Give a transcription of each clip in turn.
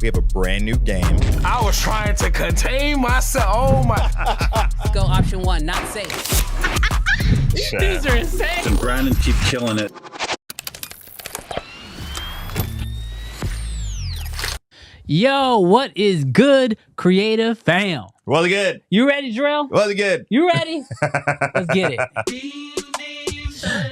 We have a brand new game. I was trying to contain myself. Oh my. Go option one, not safe. These are insane. And Brandon keep killing it. Yo, what is good, creative fam? Well, good. You ready, Jarrell? Well, good. You ready? Let's get it.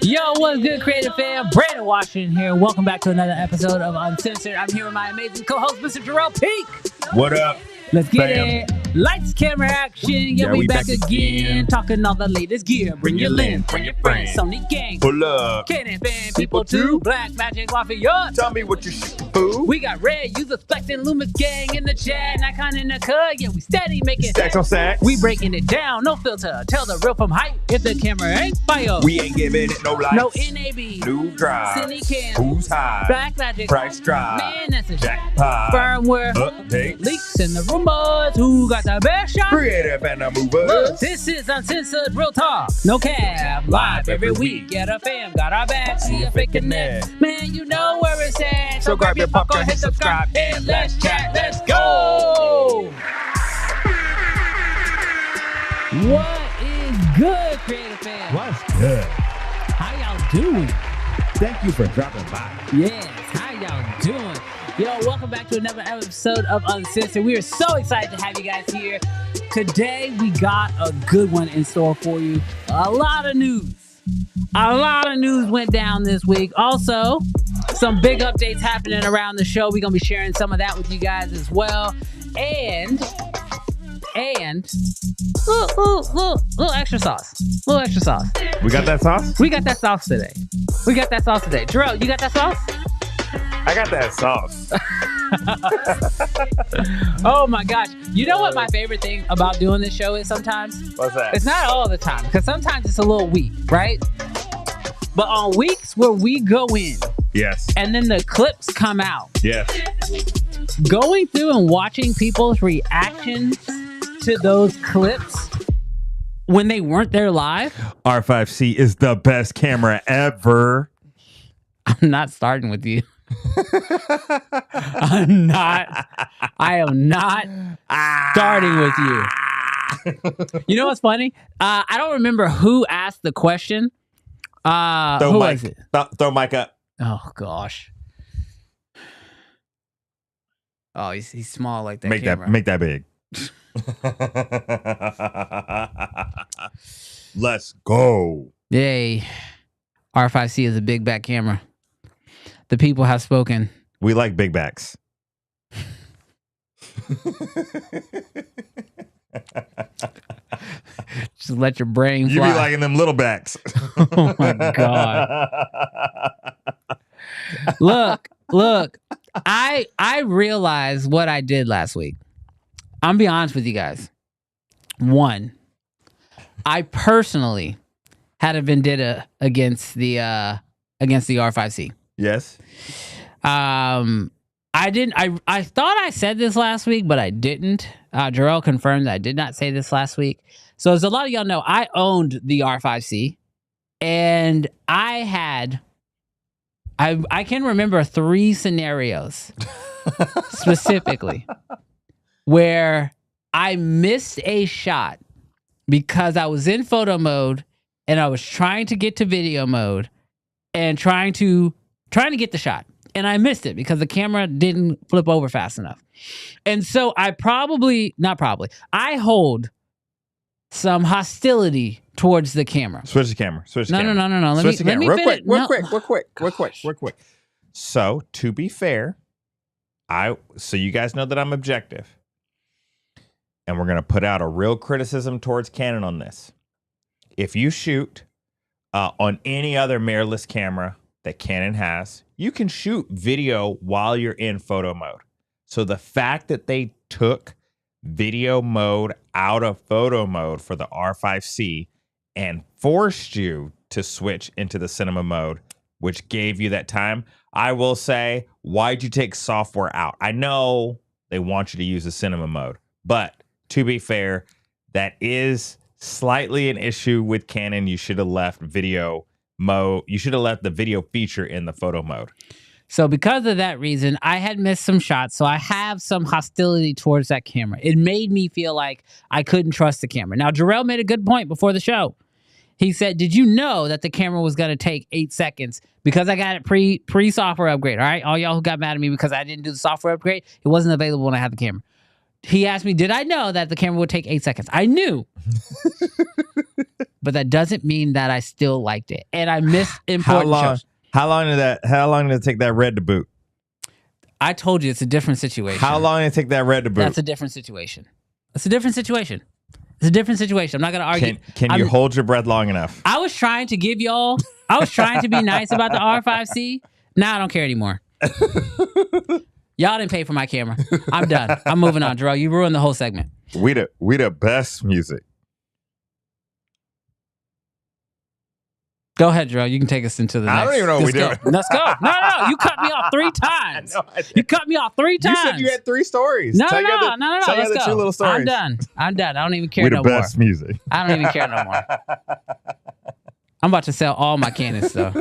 Yo, what's good, creative fam? Brandon Washington here. Welcome back to another episode of Uncensored. I'm here with my amazing co-host, Mr. Jarrell Peak. What up? Let's get it. Lights, camera, action. Yeah, we back again. Talking all the latest gear. Bring your lens, bring your friends. Sony gang. Pull up. Canon fan, people too. Black Magic Lafayette. Tell me what you shooting, fool. We got Red, User Flexing, Loomis gang in the chat. Nikon in the cut. Yeah, we steady making stacks on stacks. We breaking it down. No filter. Tell the real from hype. If the camera ain't fire, we ain't giving it no lights. No NAB. New drive. Cine cam. Who's high? Black Magic. Price drive. Man, that's a jackpot. Firmware. Updates. Leaks and the rumors. Who got the best shot? Creative and the movers. This is Uncensored Real Talk. No cap. Live every week. Get a fam. Got our back. See a faking net. Man, you know where it's at. So grab your popcorn, hit subscribe, and let's chat. Let's go. What is good, creative fam? What's good? How y'all doing? Thank you for dropping by. Yes. How y'all doing? Yo, welcome back to another episode of Uncensored. We are so excited to have you guys here. Today, we got a good one in store for you. A lot of news. A lot of news went down this week. Also, some big updates happening around the show. We're going to be sharing some of that with you guys as well. And little extra sauce. Little extra sauce. We got that sauce? We got that sauce today. Jarrell, you got that sauce? I got that sauce. Oh my gosh. You know what my favorite thing about doing this show is sometimes? What's that? It's not all the time, because sometimes it's a little weak, right? But on weeks where we go in, yes, and then the clips come out, yes, going through and watching people's reactions to those clips when they weren't there live. R5C is the best camera ever. I'm not starting with you. I am not starting with you. You know what's funny? I don't remember who asked the question. Who was it? Throw mic up. Oh gosh. Oh, he's small like that. Make that big. Let's go. Yay. R5C is a big back camera. The people have spoken. We like big backs. Just let your brain fly. You be liking them little backs. Oh my God. Look. I realized what I did last week. I'm gonna be honest with you guys. One, I personally had a vendetta against the R5C. Yes. I didn't. I thought I said this last week, but I didn't. Jarrell confirmed that I did not say this last week. So as a lot of y'all know, I owned the R5C, and I can remember 3 scenarios specifically where I missed a shot because I was in photo mode and I was trying to get to video mode and trying to get the shot. And I missed it because the camera didn't flip over fast enough. And so I hold some hostility towards the camera. Switch the camera. No. Let me real finish. quick. So to be fair, so you guys know that I'm objective. And we're going to put out a real criticism towards Canon on this. If you shoot on any other mirrorless camera that Canon has, you can shoot video while you're in photo mode. So the fact that they took video mode out of photo mode for the R5C and forced you to switch into the cinema mode, which gave you that time, I will say, why'd you take software out? I know they want you to use the cinema mode, but to be fair, that is slightly an issue with Canon. You should have left video mode. You should have left the video feature in the photo mode. So because of that reason, I had missed some shots. So I have some hostility towards that camera. It made me feel like I couldn't trust the camera. Now, Jarrell made a good point before the show. He said, did you know that the camera was going to take 8 seconds because I got it pre-software upgrade? All right. All y'all who got mad at me because I didn't do the software upgrade, it wasn't available when I had the camera. He asked me, did I know that the camera would take 8 seconds? I knew. But that doesn't mean that I still liked it. And I missed important shows. How long did it take that red to boot? I told you it's a different situation. How long did it take that red to boot? That's a different situation. It's a different situation. I'm not going to argue. Can you hold your breath long enough? I was trying to be nice about the R5C. Now I don't care anymore. Y'all didn't pay for my camera. I'm done. I'm moving on. Jarrell, you ruined the whole segment. We the best music. Go ahead, Jarrell. You can take us into the next. I don't even know what we're doing. Let's go. No. You cut me off 3 times. You cut me off 3 times. You said you had 3 stories. No. Tell Let's go. 2 little stories. I'm done. I don't even care no more. We the best music. I don't even care no more. I'm about to sell all my Canon stuff.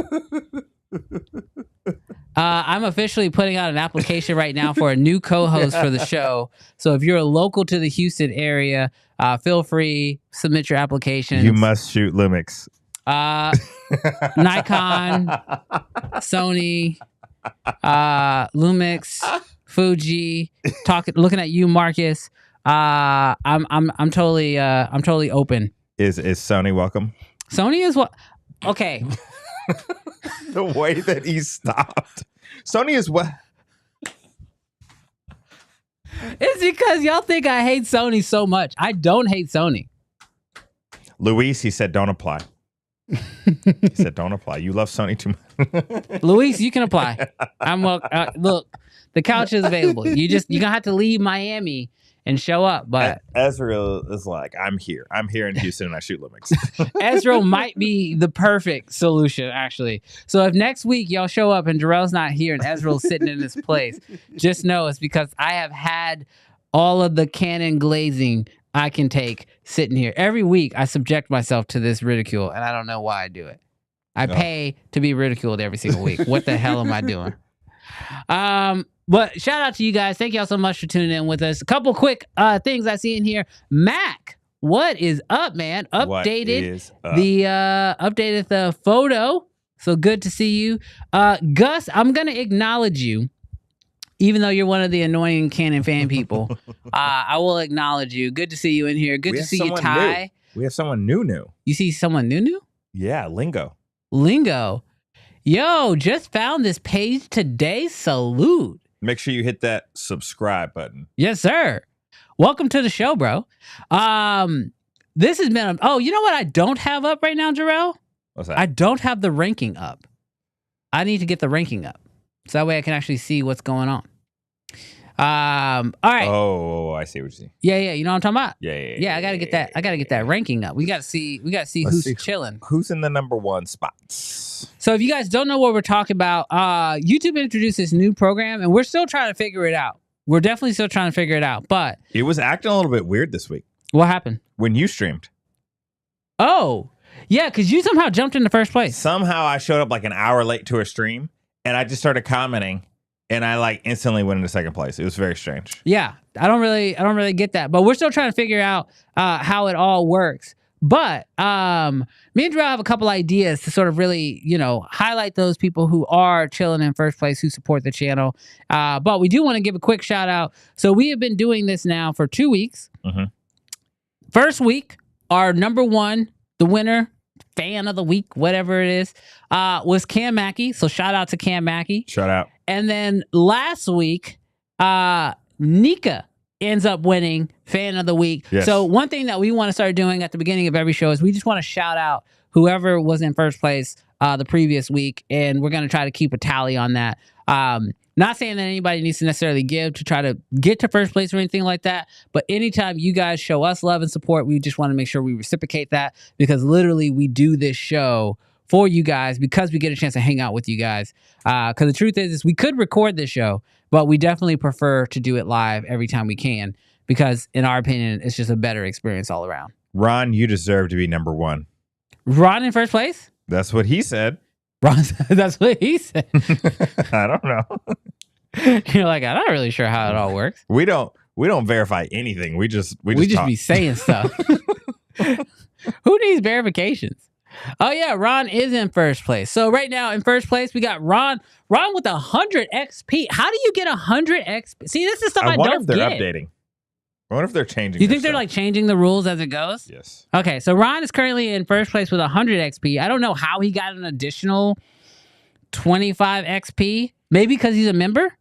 I'm officially putting out an application right now for a new co-host for the show. So if you're local to the Houston area, feel free, submit your application. You must shoot Lumix. Nikon, Sony, Lumix, Fuji. Looking at you, Marcus. I'm totally open. Is Sony welcome? Sony is what? Okay. The way that he stopped. Sony is what? It's because y'all think I hate Sony so much. I don't hate Sony. Luis, he said, don't apply. He said, don't apply. You love Sony too much. Luis, you can apply. Look, the couch is available. You're gonna have to leave Miami and show up. But Ezra is like, I'm here in Houston and I shoot Lumix. Ezra might be the perfect solution, actually. So if next week y'all show up and Jarrell's not here and Ezra's sitting in his place, just know it's because I have had all of the Canon glazing I can take sitting here. Every week I subject myself to this ridicule and I don't know why I do it. I pay to be ridiculed every single week. What the hell am I doing? But shout out to you guys. Thank y'all so much for tuning in with us. A couple quick things I see in here. Mac, what is up, man? Updated the photo. So good to see you. Gus, I'm gonna acknowledge you. Even though you're one of the annoying Canon fan people, I will acknowledge you. Good to see you in here. Good to see you, Ty. We have someone new. You see someone new? Yeah, Lingo. Yo, just found this page today. Salute. Make sure you hit that subscribe button. Yes, sir. Welcome to the show, bro. This has been you know what I don't have up right now, Jarrell? What's that? I don't have the ranking up. I need to get the ranking up. So that way I can actually see what's going on. All right. Oh, I see what you see. Yeah. You know what I'm talking about? Yeah. I gotta get that. I gotta get that ranking up. We gotta see Let's who's see chilling. Who's in the number one spots? So if you guys don't know what we're talking about, YouTube introduced this new program, and we're still trying to figure it out. We're definitely still trying to figure it out. But It was acting a little bit weird this week what happened? when you streamed. Oh, yeah, because you somehow jumped in the first place. Somehow I showed up like an hour late to a stream, and I just started commenting, and I like instantly went into second place. It was very strange. Yeah, I don't really get that, but we're still trying to figure out how it all works. But me and Jarrell have a couple ideas to sort of really, highlight those people who are chilling in first place, who support the channel. But we do want to give a quick shout out. So we have been doing this now for 2 weeks. Mhm. First week, our number one, the winner, fan of the week, whatever it is, was Cam Mackey. So shout out to Cam Mackey. Shout out. And then last week, Nika ends up winning fan of the week. Yes. So one thing that we want to start doing at the beginning of every show is we just want to shout out whoever was in first place the previous week, and we're going to try to keep a tally on that. Not saying that anybody needs to necessarily give to try to get to first place or anything like that, but anytime you guys show us love and support, we just want to make sure we reciprocate that, because literally we do this show for you guys because we get a chance to hang out with you guys. Because the truth is we could record this show, but we definitely prefer to do it live every time we can, because in our opinion, it's just a better experience all around. Ron, you deserve to be number one. Ron in first place? That's what he said. Ron, that's what he said. I don't know. You're like, I'm not really sure how it all works. We don't verify anything. We just talk. be saying stuff. Who needs verifications? Oh yeah, Ron is in first place. So right now in first place we got Ron with 100 XP. How do you get 100 XP? See, this is stuff I wonder don't if they're get. updating. I wonder if they're changing. Do you think they're like changing the rules as it goes? Yes. Okay, so Ron is currently in first place with 100 XP. I don't know how he got an additional 25 XP. Maybe because he's a member?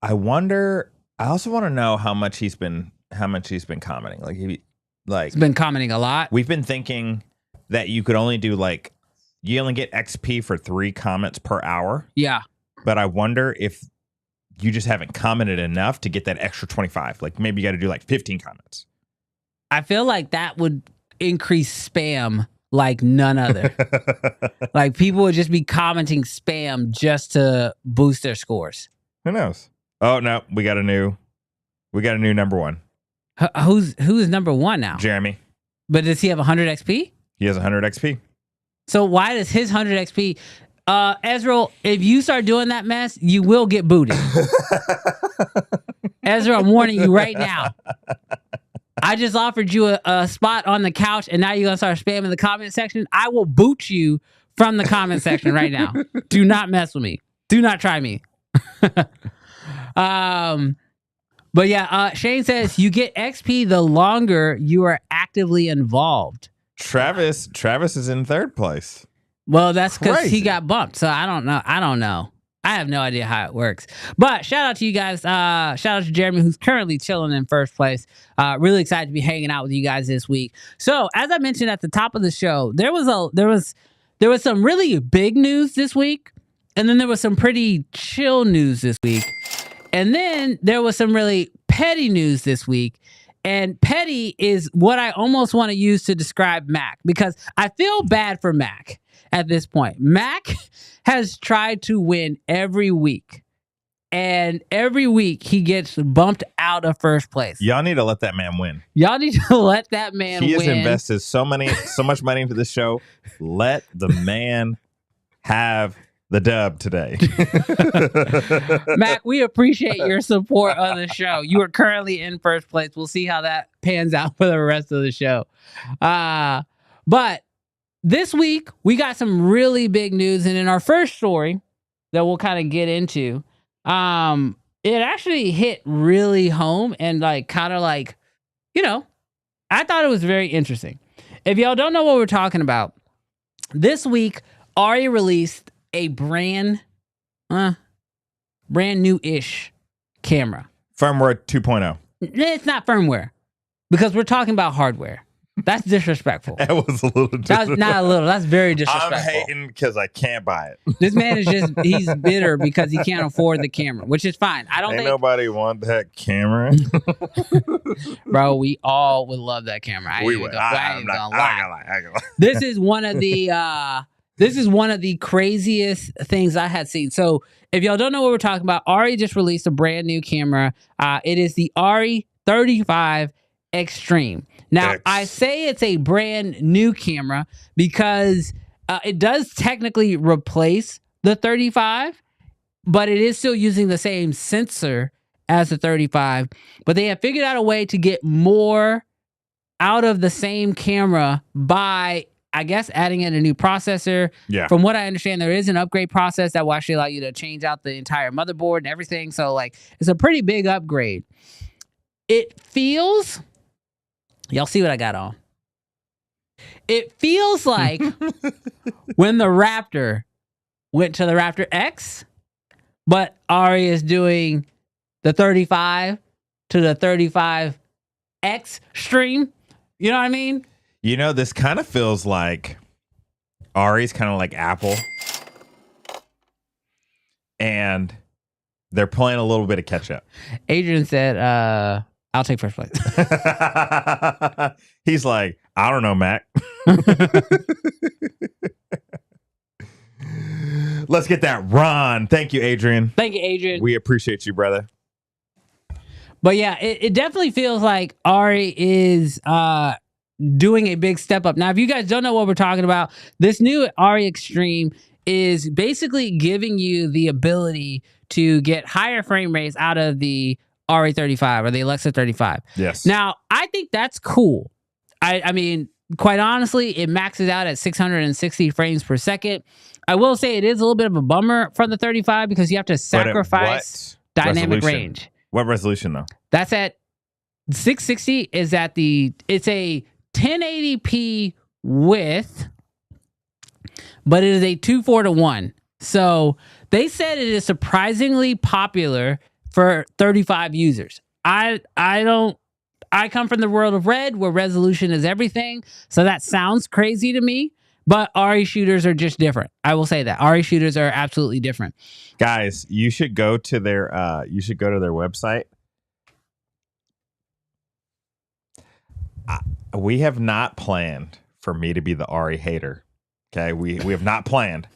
I wonder. I also want to know how much he's been commenting. He's been commenting a lot. We've been thinking that you could only do you only get XP for 3 comments per hour. Yeah. But I wonder if you just haven't commented enough to get that extra 25. Like maybe you got to do 15 comments. I feel like that would increase spam like none other. Like people would just be commenting spam just to boost their scores. Who knows? Oh no, we got a new number one. Who's number one now? Jeremy. But does he have 100 XP? He has 100 XP. So why does his 100 XP? Ezra, if you start doing that mess, you will get booted. Ezra, I'm warning you right now. I just offered you a spot on the couch, and now you're gonna start spamming the comment section. I will boot you from the comment section right now. Do not mess with me. Do not try me. But yeah, Shane says you get XP the longer you are actively involved. Travis is in third place. Well, that's because he Crazy. got bumped. So I don't know. I have no idea how it works. But shout out to you guys. Shout out to Jeremy, who's currently chilling in first place. Really excited to be hanging out with you guys this week. So as I mentioned at the top of the show, there was some really big news this week, and then there was some pretty chill news this week. And then there was some really petty news this week. And petty is what I almost want to use to describe Mac, because I feel bad for Mac at this point. Mac has tried to win every week. And every week he gets bumped out of first place. Y'all need to let that man win. Y'all need to let that man win. He has invested so much money into this show. Let the man have the dub today. Mac, we appreciate your support of the show. You are currently in first place. We'll see how that pans out for the rest of the show. But this week, we got some really big news. And in our first story that we'll kind of get into, it actually hit really home and I thought it was very interesting. If y'all don't know what we're talking about, this week, ARRI released a brand new-ish camera. Firmware 2.0. It's not firmware, because we're talking about hardware. That's disrespectful. That was a little That's not a little. That's very disrespectful. I'm hating because I can't buy it. This man is he's bitter because he can't afford the camera, which is fine. I don't Ain't think nobody want that camera. Bro, we all would love that camera. I ain't We even would. gonna lie. I ain't gonna lie. This is one of the craziest things I had seen. So if y'all don't know what we're talking about, ARRI just released a brand new camera. It is the ARRI 35 Extreme. Now, I say it's a brand new camera because it does technically replace the 35, but it is still using the same sensor as the 35. But they have figured out a way to get more out of the same camera by, I guess, adding in a new processor. Yeah. From what I understand, there is an upgrade process that will actually allow you to change out the entire motherboard and everything. So, like, it's a pretty big upgrade. It feels... Y'all see what I got on? It feels like when the Raptor went to the Raptor X, but ARRI is doing the 35 to the 35 Extreme. You know what I mean? You know, this kind of feels like ARRI's kind of like Apple. And they're playing a little bit of catch up. Adrian said, I'll take first place. He's like, I don't know, Mac. Let's get that run. Thank you, Adrian. Thank you, Adrian. We appreciate you, brother. But yeah, it definitely feels like ARRI is doing a big step up. Now, if you guys don't know what we're talking about, this new ARRI Extreme is basically giving you the ability to get higher frame rates out of the ARRI 35 or the Alexa 35. Yes. Now, I think that's cool. I mean, quite honestly, it maxes out at 660 frames per second. I will say it is a little bit of a bummer from the 35 because you have to sacrifice dynamic range. What resolution, though? That's at 660 is at it's a 1080p width, but it is a 2:4:1. So they said it is surprisingly popular for 35 users. I come from the world of red where resolution is everything. So that sounds crazy to me, but ARRI shooters are just different. I will say that ARRI shooters are absolutely different. Guys, you should go to their website. We have not planned for me to be the ARRI hater. Okay, we have not planned.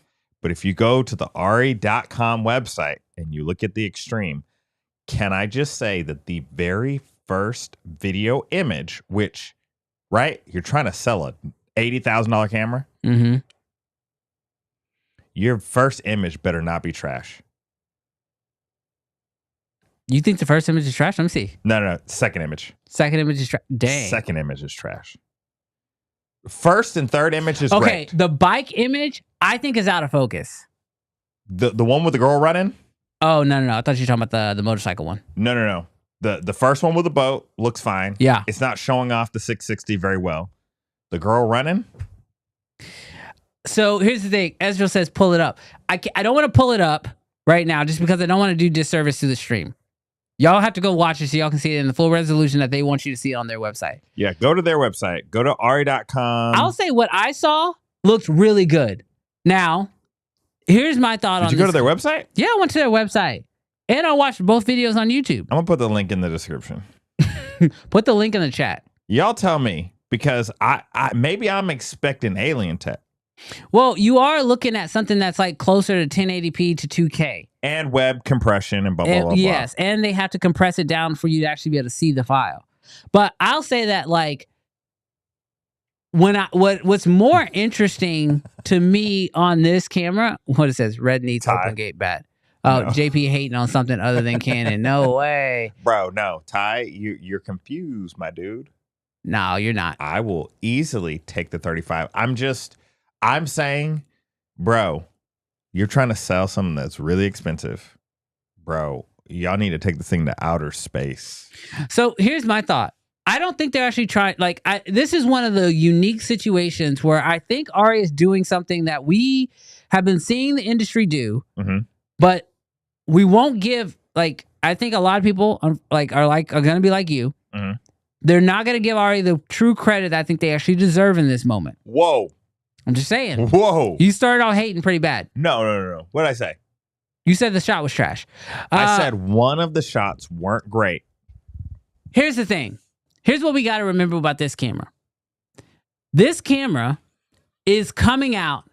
But if you go to the ARRI.com website and you look at the Extreme, can I just say that the very first video image, which, right, you're trying to sell a $80,000 camera, your first image better not be trash. You think the first image is trash? Let me see. No. Second image. Second image is trash. Dang. Second image is trash. First and third image is okay. great. The bike image, I think, is out of focus. The one with the girl running? Oh, no. I thought you were talking about the motorcycle one. No. The first one with the boat looks fine. Yeah. It's not showing off the 660 very well. The girl running? So here's the thing. Ezra says pull it up. I don't want to pull it up right now just because I don't want to do disservice to the stream. Y'all have to go watch it so y'all can see it in the full resolution that they want you to see it on their website. Yeah, go to their website. Go to ARRI.com. I'll say what I saw looked really good. Now, here's my thought on this. Did you go to their website? Yeah, I went to their website. And I watched both videos on YouTube. I'm going to put the link in the description. Put the link in the chat. Y'all tell me, because I maybe I'm expecting alien tech. Well, you are looking at something that's like closer to 1080p to 2K. And web compression and blah, blah, blah. Yes, and they have to compress it down for you to actually be able to see the file. But I'll say that, like, what's more interesting to me on this camera, what it says, red needs open gate bat. Oh, no. JP hating on something other than Canon. No way. Bro, no. Ty, you're confused, my dude. No, you're not. I will easily take the 35. I'm saying, bro, you're trying to sell something that's really expensive. Bro, y'all need to take the thing to outer space. So here's my thought. I don't think they're actually trying, like, this is one of the unique situations where I think ARRI is doing something that we have been seeing the industry do, but we won't give, like, I think a lot of people are going to be like you. They're not going to give ARRI the true credit I think they actually deserve in this moment. Whoa. I'm just saying. Whoa. You started off hating pretty bad. No. What did I say? You said the shot was trash. I said one of the shots weren't great. Here's the thing. Here's what we got to remember about this camera. This camera is coming out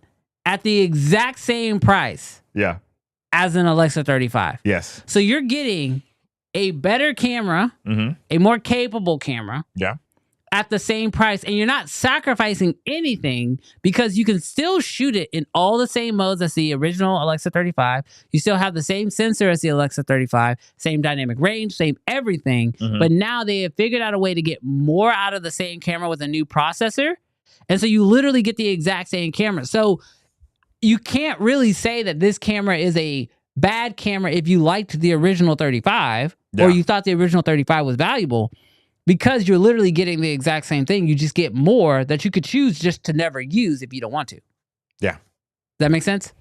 at the exact same price Yeah. as an Alexa 35. Yes. So you're getting a better camera, a more capable camera. Yeah. At the same price, and you're not sacrificing anything because you can still shoot it in all the same modes as the original Alexa 35. You still have the same sensor as the Alexa 35, same dynamic range, same everything. But now they have figured out a way to get more out of the same camera with a new processor. And so you literally get the exact same camera. So you can't really say that this camera is a bad camera if you liked the original 35 or you thought the original 35 was valuable. Because you're literally getting the exact same thing. You just get more that you could choose just to never use if you don't want to. Yeah. Does that make sense?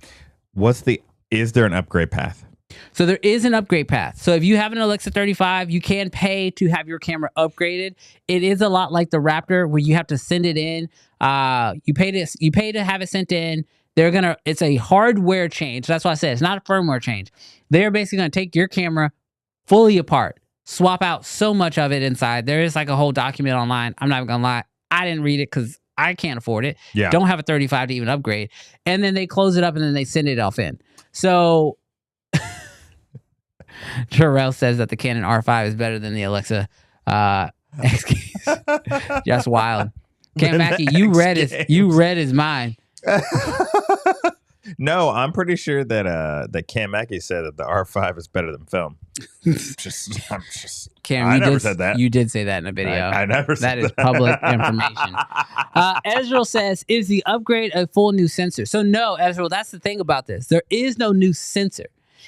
Is there an upgrade path? So there is an upgrade path. So if you have an Alexa 35, you can pay to have your camera upgraded. It is a lot like the Raptor where you have to send it in. You pay to have it sent in. It's a hardware change. That's why I said it's not a firmware change. They're basically going to take your camera fully apart. Swap out so much of it inside. There is like a whole document online. I'm not even gonna lie. I didn't read it because I can't afford it. Yeah. Don't have a 35 to even upgrade. And then they close it up and then they send it off in. So Jarrell says that the Canon R5 is better than the Alexa XK. Just wild. Cam Mackey, you read his mind. No, I'm pretty sure that Cam Mackey said that the R5 is better than film. Cam, I never said that. You did say that in a video. I never said that. That is public information. Ezreal says, is the upgrade a full new sensor? So no, Ezreal, that's the thing about this. There is no new sensor.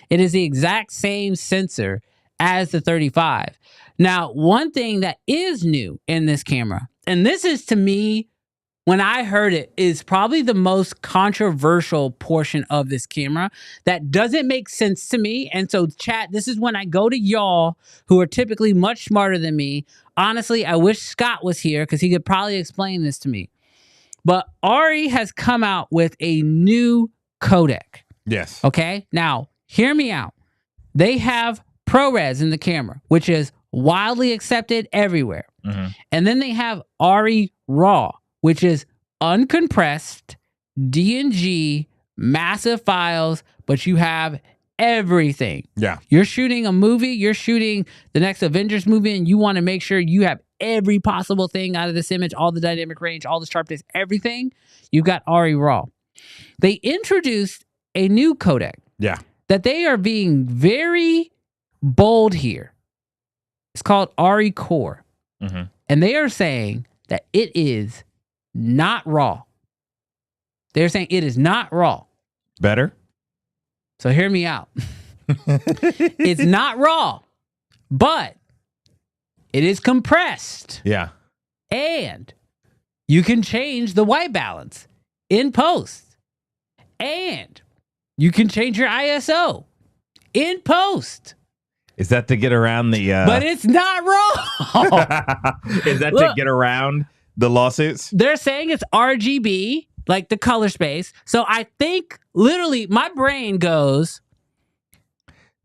It is the exact same sensor as the 35. Now, one thing that is new in this camera, and this is to me, when I heard it, is probably the most controversial portion of this camera that doesn't make sense to me. And so, chat, this is when I go to y'all who are typically much smarter than me. Honestly, I wish Scott was here because he could probably explain this to me. But ARRI has come out with a new codec. Yes. Okay? Now, hear me out. They have ProRes in the camera, which is widely accepted everywhere. And then they have ARRI RAW, which is uncompressed, DNG, massive files, but you have everything. Yeah. You're shooting a movie, you're shooting the next Avengers movie, and you want to make sure you have every possible thing out of this image, all the dynamic range, all the sharpness, everything. You've got ARRI RAW. They introduced a new codec. Yeah. That they are being very bold here. It's called ARRI Core. And they are saying that it is not raw. They're saying it is not raw. Better? So hear me out. It's not raw, but it is compressed. Yeah. And you can change the white balance in post. And you can change your ISO in post. Is that to get around the... But it's not raw. Is that to get around the lawsuits? They're saying it's RGB, like the color space. So I think literally my brain goes...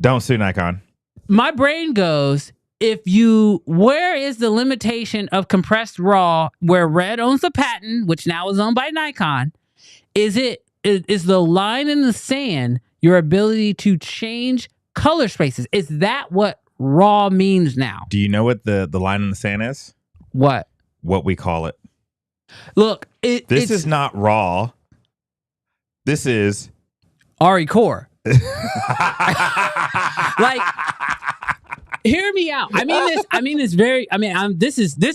Don't sue Nikon. My brain goes, where is the limitation of compressed raw where Red owns the patent, which now is owned by Nikon? Is the line in the sand your ability to change color spaces? Is that what raw means now? Do you know what the line in the sand is? What we call it. Look, this is not raw. This is ARRI Core. Like, hear me out. This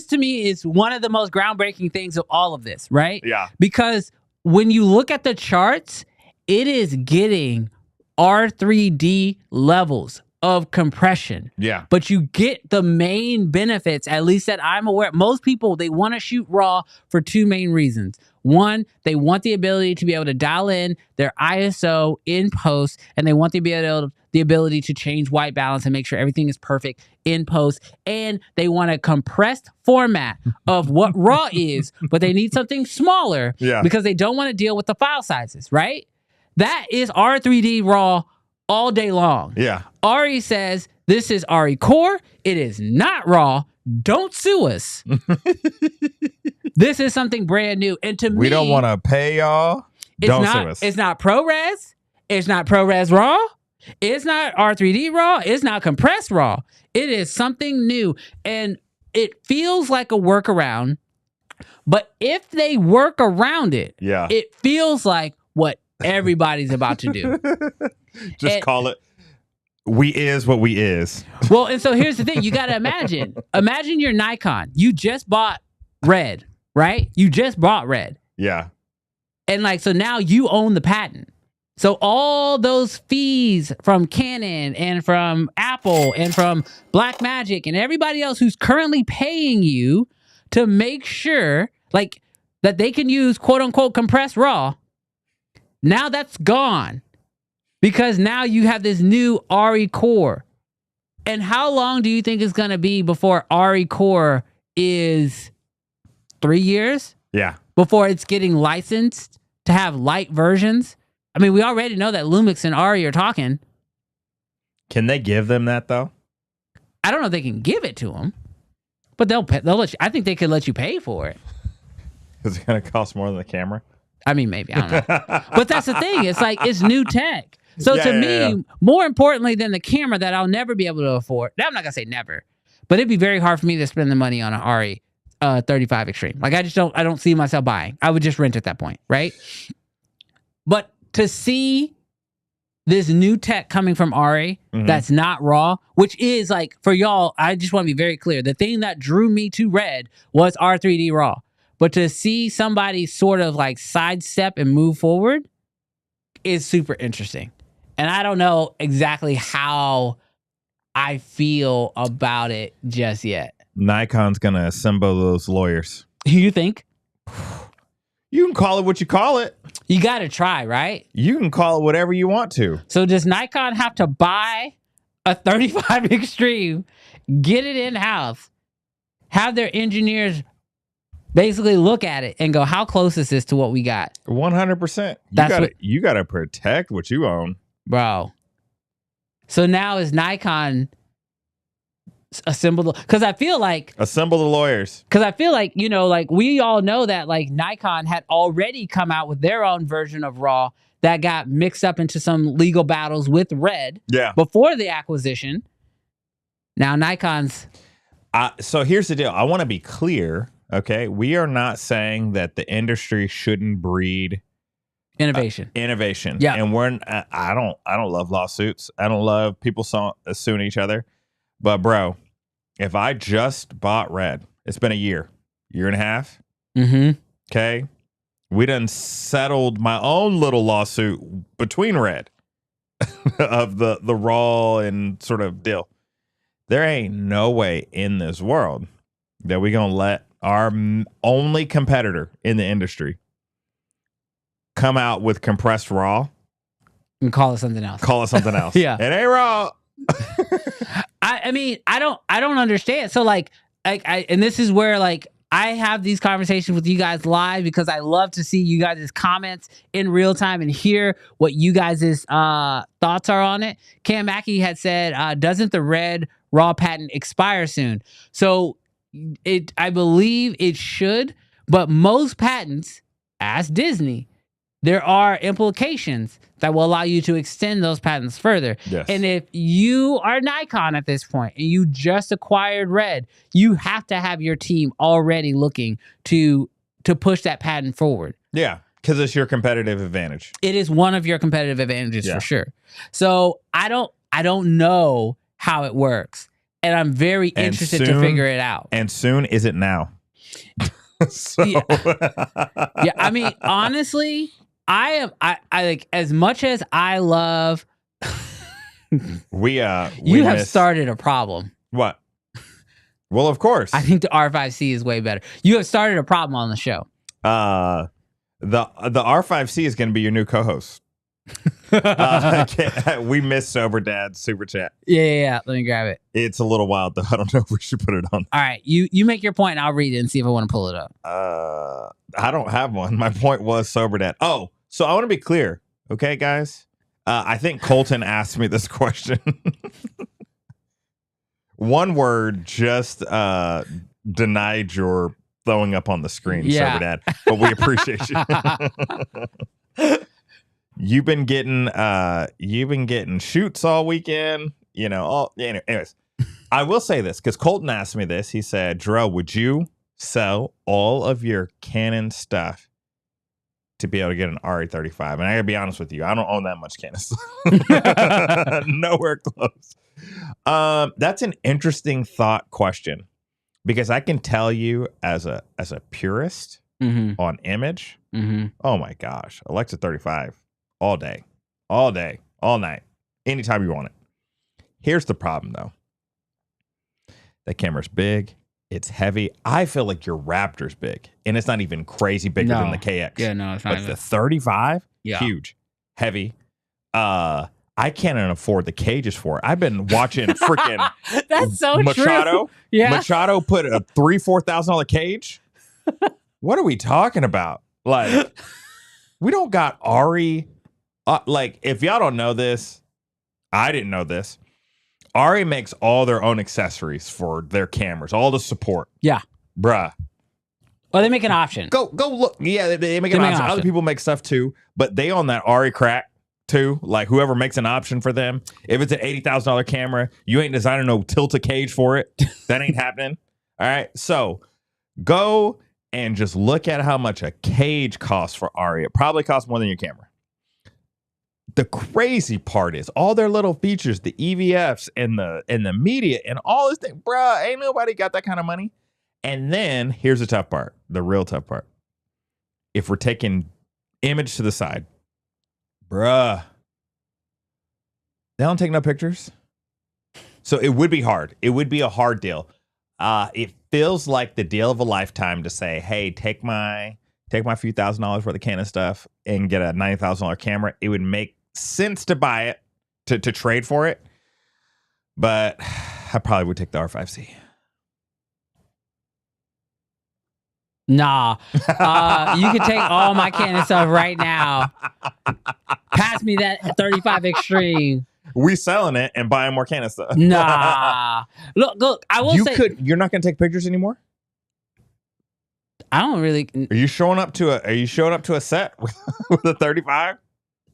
to me is one of the most groundbreaking things of all of this, right? Yeah. Because when you look at the charts, it is getting R3D levels of compression. Yeah. But you get the main benefits, at least that I'm aware. Most people, they want to shoot raw for two main reasons. One, they want the ability to be able to dial in their ISO in post, and they want the ability to change white balance and make sure everything is perfect in post. And they want a compressed format of what RAW is, but they need something smaller because they don't want to deal with the file sizes, right? That is R3D RAW all day long. Yeah. ARRI says this is ARRI Core. It is not RAW. Don't sue us. This is something brand new. And to me, we don't want to pay y'all. Don't sue us. It's not ProRes. It's not ProRes RAW. It's not R3D RAW. It's not compressed RAW. It is something new. And it feels like a workaround. But if they work around it, it feels like what everybody's about to do. Just call it. We is what we is. Well, and so here's the thing. You got to imagine you're Nikon. You just bought Red, right? You just bought Red. Yeah. And like, so now you own the patent. So all those fees from Canon and from Apple and from Blackmagic and everybody else who's currently paying you to make sure like that they can use quote unquote compressed RAW. Now that's gone. Because now you have this new ARRI Core. And how long do you think it's going to be before ARRI Core is 3 years? Yeah. Before it's getting licensed to have light versions? I mean, we already know that Lumix and ARRI are talking. Can they give them that, though? I don't know if they can give it to them. But they'll let you, I think they could let you pay for it. Is it going to cost more than the camera? I mean, maybe. I don't know. But that's the thing. It's like, it's new tech. So to me, more importantly than the camera that I'll never be able to afford, I'm not going to say never, but it'd be very hard for me to spend the money on an ARRI 35 Extreme. Like I don't see myself buying. I would just rent at that point, right? But to see this new tech coming from ARRI that's not RAW, which is like, for y'all, I just want to be very clear. The thing that drew me to Red was R3D RAW. But to see somebody sort of like sidestep and move forward is super interesting. And I don't know exactly how I feel about it just yet. Nikon's going to assemble those lawyers. You think? You can call it what you call it. You got to try, right? You can call it whatever you want to. So does Nikon have to buy a 35 Extreme, get it in-house, have their engineers basically look at it and go, how close is this to what we got? 100%. You got to protect what you own. Bro. So now is Nikon assemble? Because I feel like... Assemble the lawyers. Because I feel like, you know, like we all know that like Nikon had already come out with their own version of RAW that got mixed up into some legal battles with Red before the acquisition. Now Nikon's... So here's the deal. I want to be clear, okay? We are not saying that the industry shouldn't breed... Innovation. Yeah. And I don't love lawsuits. I don't love people suing each other. But bro, if I just bought Red, it's been a year and a half. Okay. We done settled my own little lawsuit between Red of the RAW and sort of deal. There ain't no way in this world that we gonna let our only competitor in the industry come out with compressed RAW and call it something else. Yeah. It ain't RAW. I mean, I don't understand. So like and this is where like I have these conversations with you guys live because I love to see you guys' comments in real time and hear what you guys' thoughts are on it. Cam Mackey had said, doesn't the Red RAW patent expire soon? So I believe it should, but most patents, ask Disney, there are implications that will allow you to extend those patents further. Yes. And if you are Nikon at this point and you just acquired Red, you have to have your team already looking to push that patent forward. Yeah, because it's your competitive advantage. It is one of your competitive advantages for sure. So I don't know how it works, and I'm very interested to figure it out. And soon is it now? Yeah, I mean, honestly, I like, as much as I love we you have started a problem. What? Well, of course. I think the R5C is way better. You have started a problem on the show. The R5C is going to be your new co-host. We miss Sober Dad's super chat. Yeah. Let me grab it. It's a little wild though. I don't know if we should put it on. All right, you make your point and I'll read it and see if I want to pull it up. I don't have one. My point was Sober Dad. Oh, so I want to be clear, okay, guys. I think Colton asked me this question. One word just denied your throwing up on the screen, Sober Dad, but we appreciate you. You've been getting shoots all weekend, anyways. I will say this because Colton asked me this. He said, Jarrell, would you sell all of your Canon stuff to be able to get an ARRI 35? And I gotta be honest with you, I don't own that much Canon stuff. Nowhere close. That's an interesting thought question because I can tell you as a purist on image, oh my gosh, Alexa 35 all day, all night, anytime you want it. Here's the problem though. That camera's big. It's heavy. I feel like your Raptor's big, and it's not even crazy bigger than the KX. Yeah, no, it's not. But the 35, huge, heavy. I can't afford the cages for it. I've been watching freaking that's so Machado. True. Yeah, Machado put a $3,000-$4,000 cage. What are we talking about? Like, we don't got ARRI. Like, if y'all don't know this, I didn't know this. ARRI makes all their own accessories for their cameras, all the support. Yeah. Bruh. Well, they make an option. Go look. Yeah, they make an option. Other people make stuff too, but they own that ARRI crack too. Like whoever makes an option for them. If it's an $80,000 camera, you ain't designing no tilt-a cage for it. That ain't happening. All right. So go and just look at how much a cage costs for ARRI. It probably costs more than your camera. The crazy part is all their little features, the EVFs and the media and all this thing, bruh, ain't nobody got that kind of money. And then here's the tough part, the real tough part. If we're taking image to the side, bruh, they don't take no pictures. So it would be hard. It would be a hard deal. It feels like the deal of a lifetime to say, hey, take my few $1,000s worth of Canon stuff and get a $90,000 camera. It would make sense to buy it, to trade for it. But I probably would take the R5C. Nah. You can take all my Canon stuff right now. Pass me that 35 Extreme. We selling it and buying more Canon stuff. Nah. Look, I will say you're not gonna take pictures anymore? I don't really. Are you showing up to a set with a 35?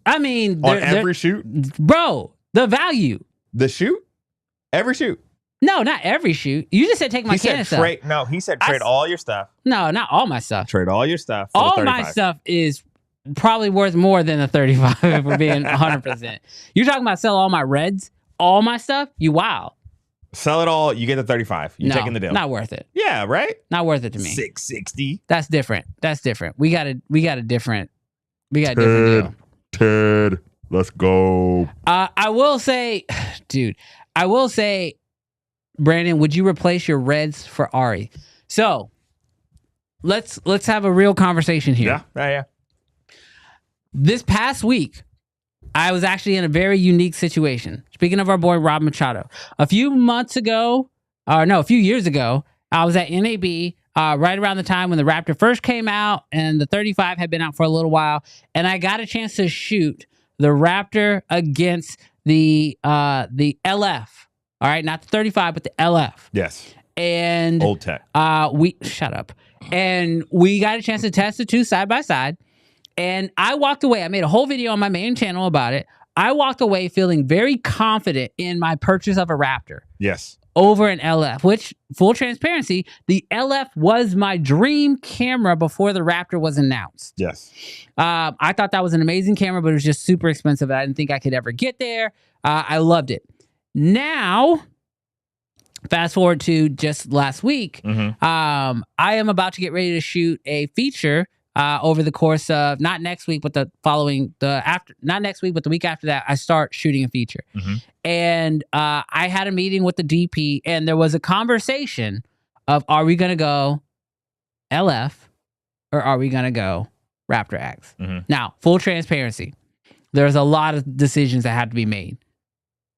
I mean, on every shoot, bro. The value, the shoot, every shoot. No, not every shoot. You just said take my Canon stuff. No, he said trade all your stuff. No, not all my stuff. Trade all your stuff. For all my stuff is probably worth more than a 35. If we're being 100%. You're talking about sell all my reds, all my stuff. You wow. Sell it all. You get the 35. You're taking the deal. Not worth it. Yeah, right. Not worth it to me. 660. That's different. We got a different deal. Ted, let's go. I will say, Brandon, would you replace your reds for ARRI? So let's have a real conversation here. Yeah. This past week, I was actually in a very unique situation. Speaking of our boy Rob Machado, a few years ago, I was at NAB right around the time when the Raptor first came out and the 35 had been out for a little while, and I got a chance to shoot the Raptor against the LF. All right, not the 35, but the LF. Yes. And old tech. Shut up. And we got a chance to test the two side by side. And I walked away. I made a whole video on my main channel about it. I walked away feeling very confident in my purchase of a Raptor. Yes. Over an LF, which, full transparency, the LF was my dream camera before the Raptor was announced. Yes. I thought that was an amazing camera, but it was just super expensive. I didn't think I could ever get there. I loved it. Now, fast forward to just last week, I am about to get ready to shoot a feature over the course of not next week, but the week after that, I start shooting a feature. And I had a meeting with the DP, and there was a conversation of, are we going to go LF or are we going to go Raptor X. Mm-hmm. Now, full transparency, there's a lot of decisions that had to be made.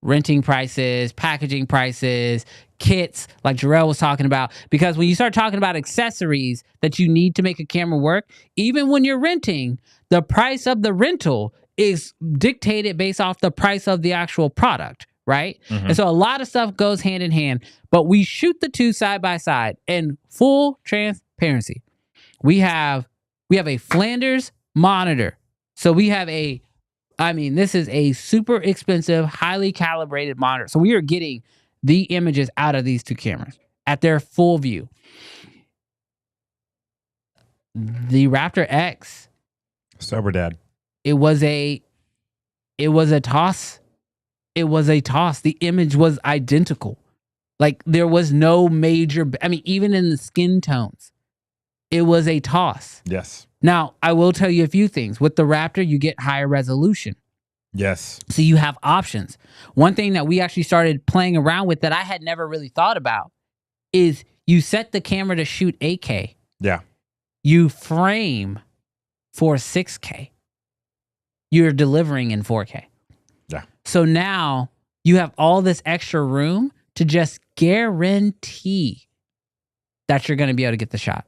Renting prices, packaging prices, kits, like Jarrell was talking about. Because when you start talking about accessories that you need to make a camera work, even when you're renting, the price of the rental is dictated based off the price of the actual product, right? Mm-hmm. And so a lot of stuff goes hand in hand, but we shoot the two side by side. And full transparency, we have a Flanders monitor. So we have this is a super expensive, highly calibrated monitor. So we are getting the images out of these two cameras at their full view. The Raptor X, Sober dad. it was a toss. It was a toss. The image was identical. Like there was no major, even in the skin tones, it was a toss. Yes. Now, I will tell you a few things. With the Raptor, you get higher resolution. Yes. So you have options. One thing that we actually started playing around with that I had never really thought about is you set the camera to shoot 8K. Yeah. You frame for 6K. You're delivering in 4K. Yeah. So now you have all this extra room to just guarantee that you're going to be able to get the shot.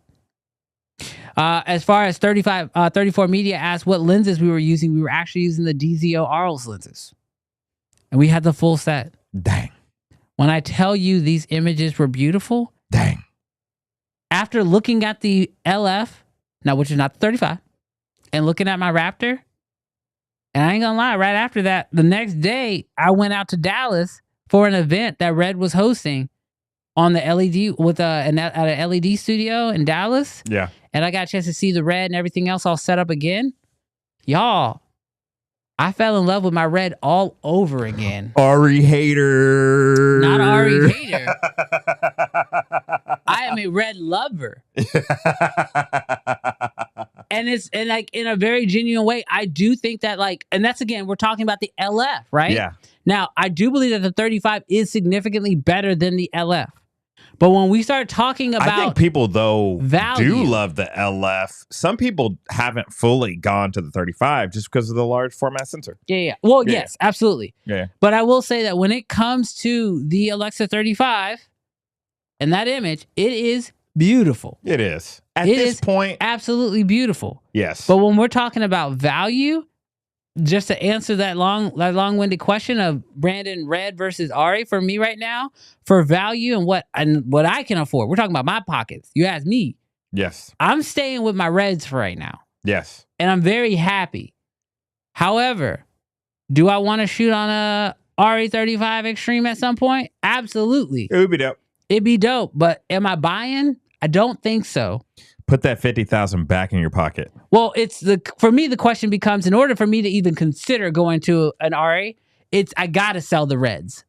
As far as 34 Media asked what lenses we were using, we were actually using the DJI ARRI lenses. And we had the full set. Dang. When I tell you these images were beautiful, Dang. after looking at the LF, now which is not the 35, and looking at my Raptor, and I ain't gonna lie, right after that, the next day, I went out to Dallas for an event that Red was hosting on the LED with at an LED studio in Dallas. Yeah. And I got a chance to see the Red and everything else all set up again. Y'all, I fell in love with my Red all over again. ARRI hater. Not ARRI hater. I am a Red lover. And like in a very genuine way, I do think that and that's again, we're talking about the LF, right? Yeah. Now, I do believe that the 35 is significantly better than the LF. But when we start talking about I think people, though, value, do love the LF. Some people haven't fully gone to the 35 just because of the large format sensor. Yeah. Well, Yeah. yes, absolutely. Yeah. But I will say that when it comes to the Alexa 35 and that image, it is beautiful. It is. At It this is point, absolutely beautiful. yes. But when we're talking about value, just to answer that long-winded question of Brandon Red versus ARRI, for me right now, for value and what I can afford, we're talking about my pockets. You ask me. Yes. I'm staying with my Reds for right now. Yes. And I'm very happy. However, do I want to shoot on a ARRI 35 Extreme at some point? Absolutely. It would be dope. It'd be dope. But am I buying? I don't think so. Put that 50,000 back in your pocket. Well, for me, the question becomes, in order for me to even consider going to an ARRI, I gotta sell the Reds.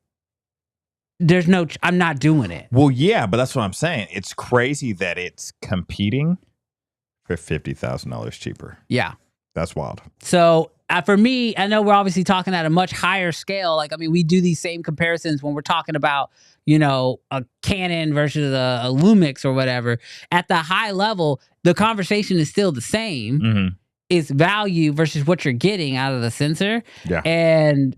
I'm not doing it. Well, yeah, but that's what I'm saying. It's crazy that it's competing for $50,000 cheaper. Yeah. That's wild. So for me, I know we're obviously talking at a much higher scale. We do these same comparisons when we're talking about, a Canon versus a Lumix or whatever. At the high level, the conversation is still the same. Mm-hmm. It's value versus what you're getting out of the sensor. Yeah. And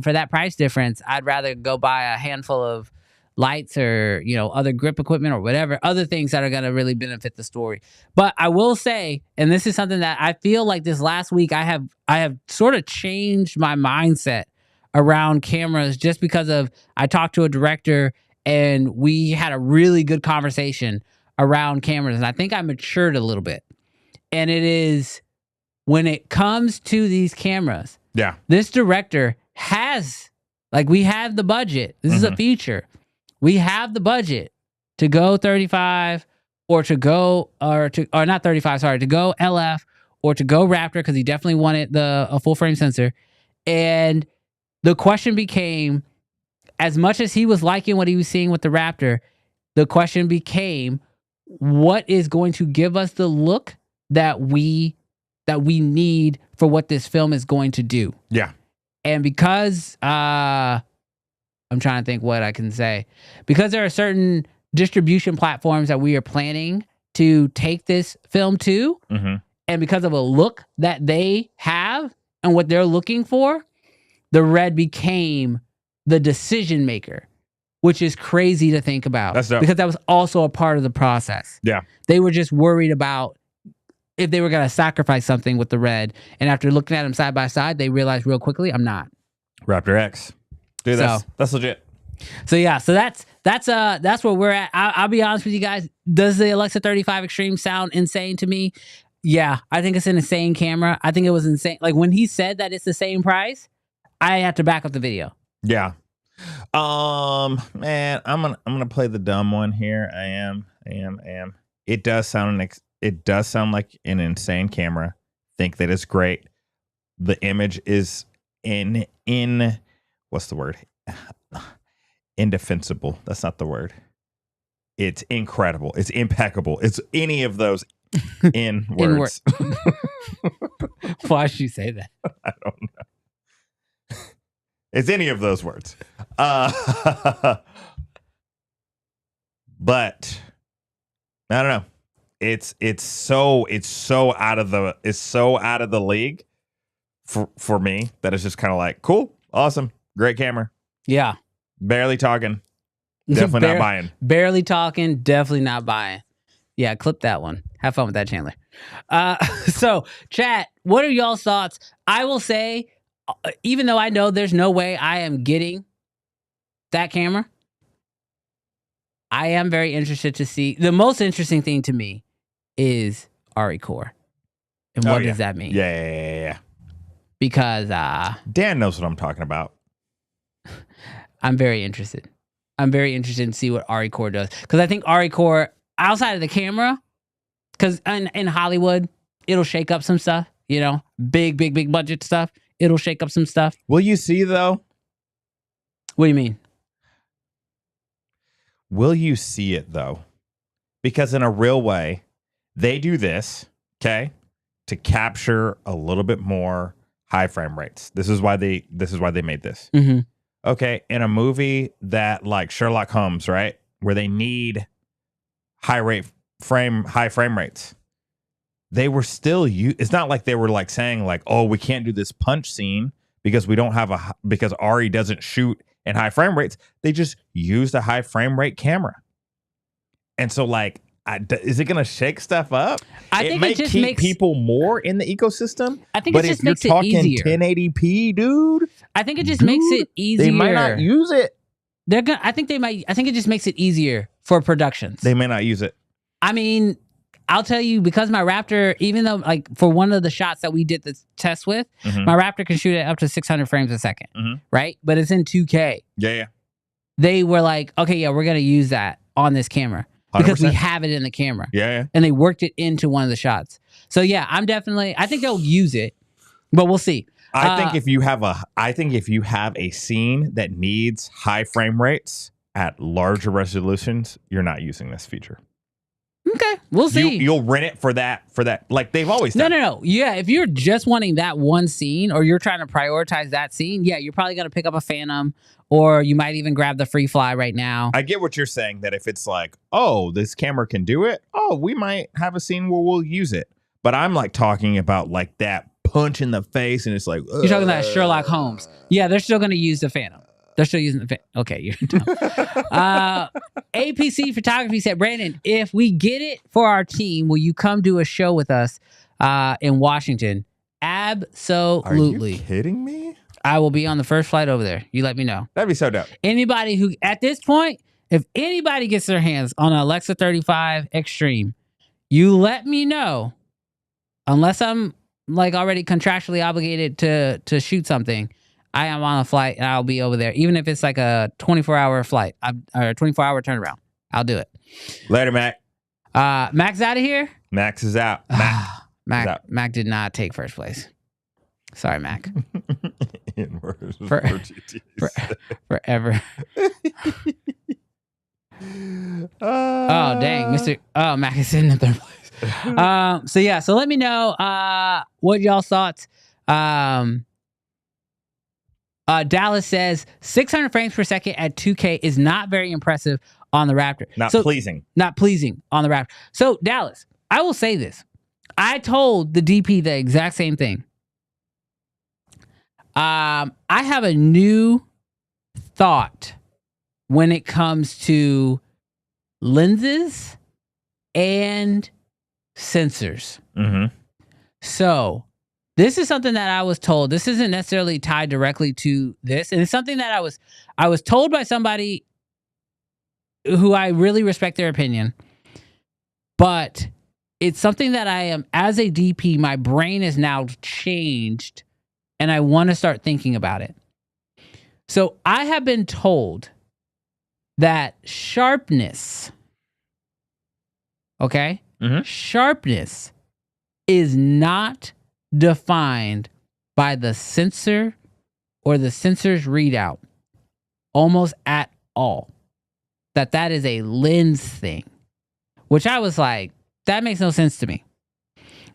for that price difference, I'd rather go buy a handful of lights or, other grip equipment or whatever, other things that are going to really benefit the story. But I will say, and this is something that I feel like this last week, I have sort of changed my mindset around cameras just because I talked to a director and we had a really good conversation around cameras. And I think I matured a little bit. And it is when it comes to these cameras, yeah, this director has, we have the budget. This is a feature. We have the budget to go 35 or to go, or not 35, sorry, to go LF or to go Raptor, because he definitely wanted a full frame sensor. And the question became, as much as he was liking what he was seeing with the Raptor, the question became, what is going to give us the look that we need for what this film is going to do? Yeah. And because I'm trying to think what I can say, because there are certain distribution platforms that we are planning to take this film to, and because of a look that they have and what they're looking for, the red became the decision maker, which is crazy to think about. That's dope. Because that was also a part of the process. Yeah. They were just worried about if they were going to sacrifice something with the red. And after looking at them side by side, they realized real quickly, I'm not. Raptor X. Dude, that's legit. So yeah, so that's where we're at. I'll be honest with you guys. Does the Alexa 35 Extreme sound insane to me? Yeah, I think it's an insane camera. I think it was insane. Like when he said that it's the same price, I had to back up the video. Yeah. Man, I'm gonna play the dumb one here. I am. It does sound like an insane camera. Think that it's great. The image is in what's the word? Indefensible. That's not the word. It's incredible. It's impeccable. It's any of those in words. Why should you say that? I don't know. It's any of those words. But I don't know. It's so out of the league for me that it's just kind of like cool, awesome, great camera. Yeah. Barely talking. Definitely not buying. Barely talking. Definitely not buying. Yeah, clip that one. Have fun with that, Chandler. So, chat, what are y'all's thoughts? I will say, even though I know there's no way I am getting that camera, I am very interested to see. The most interesting thing to me is ARRI Core. And what does that mean? Yeah. Because Dan knows what I'm talking about. I'm very interested. I'm very interested to see what ARRI Core does. Because I think ARRI Core, outside of the camera, because in Hollywood, it'll shake up some stuff, you know, big budget stuff. It'll shake up some stuff. Will you see, though? What do you mean? Will you see it, though? Because in a real way, they do this, okay, to capture a little bit more high frame rates. This is why they made this. Mm-hmm. Okay, in a movie that like Sherlock Holmes, right, where they need high frame rates, they were still it's not like they were like saying like, oh, we can't do this punch scene because we don't have because ARRI doesn't shoot in high frame rates. They just used a high frame rate camera, and so like, is it going to shake stuff up? I think it just makes people more in the ecosystem. I think it just makes it easier. 1080p, dude. I think it just makes it easier. They might not use it. I think they might. I think it just makes it easier for productions. They may not use it. I mean, I'll tell you, because my Raptor, even though like for one of the shots that we did the test with, my Raptor can shoot it up to 600 frames a second, right? But it's in 2K. Yeah. They were like, okay, yeah, we're gonna use that on this camera. Because 100%. We have it in the camera. Yeah. And they worked it into one of the shots. So yeah, I think they'll use it, but we'll see. I think if you have a scene that needs high frame rates at larger resolutions, you're not using this feature. Okay, we'll see. You'll rent it for that. Like they've always done. No. Yeah, if you're just wanting that one scene or you're trying to prioritize that scene, yeah, you're probably going to pick up a Phantom, or you might even grab the Free Fly right now. I get what you're saying, that if it's like, oh, this camera can do it, oh, we might have a scene where we'll use it. But I'm like talking about like that punch in the face, and it's like, you're talking about Sherlock Holmes. Yeah, they're still going to use the Phantom. They're still using the Phantom. Okay, you're dumb. APC Photography said, Brandon, if we get it for our team, will you come do a show with us in Washington? Absolutely. Are you kidding me? I will be on the first flight over there. You let me know. That'd be so dope. Anybody who, at this point, if anybody gets their hands on an Alexa 35 Extreme, you let me know. Unless I'm like already contractually obligated to shoot something, I am on a flight and I'll be over there. Even if it's like a 24-hour flight or a 24-hour turnaround, I'll do it. Later, Mac. Mac's out of here? Max is out. Mac did not take first place. Sorry, Mac. Forever. Oh, dang. Mac is sitting in third place. So let me know what y'all's thoughts. Dallas says 600 frames per second at 2K is not very impressive on the Raptor. Not pleasing on the Raptor. So Dallas, I will say this. I told the DP the exact same thing. I have a new thought when it comes to lenses and sensors. Mm-hmm. So this is something that I was told. This isn't necessarily tied directly to this. And it's something that I was told by somebody who I really respect their opinion. But it's something that I am, as a DP, my brain is now changed and I want to start thinking about it. So I have been told that sharpness, okay? Mm-hmm. Sharpness is not defined by the sensor or the sensor's readout almost at all. That is a lens thing, which I was like, that makes no sense to me.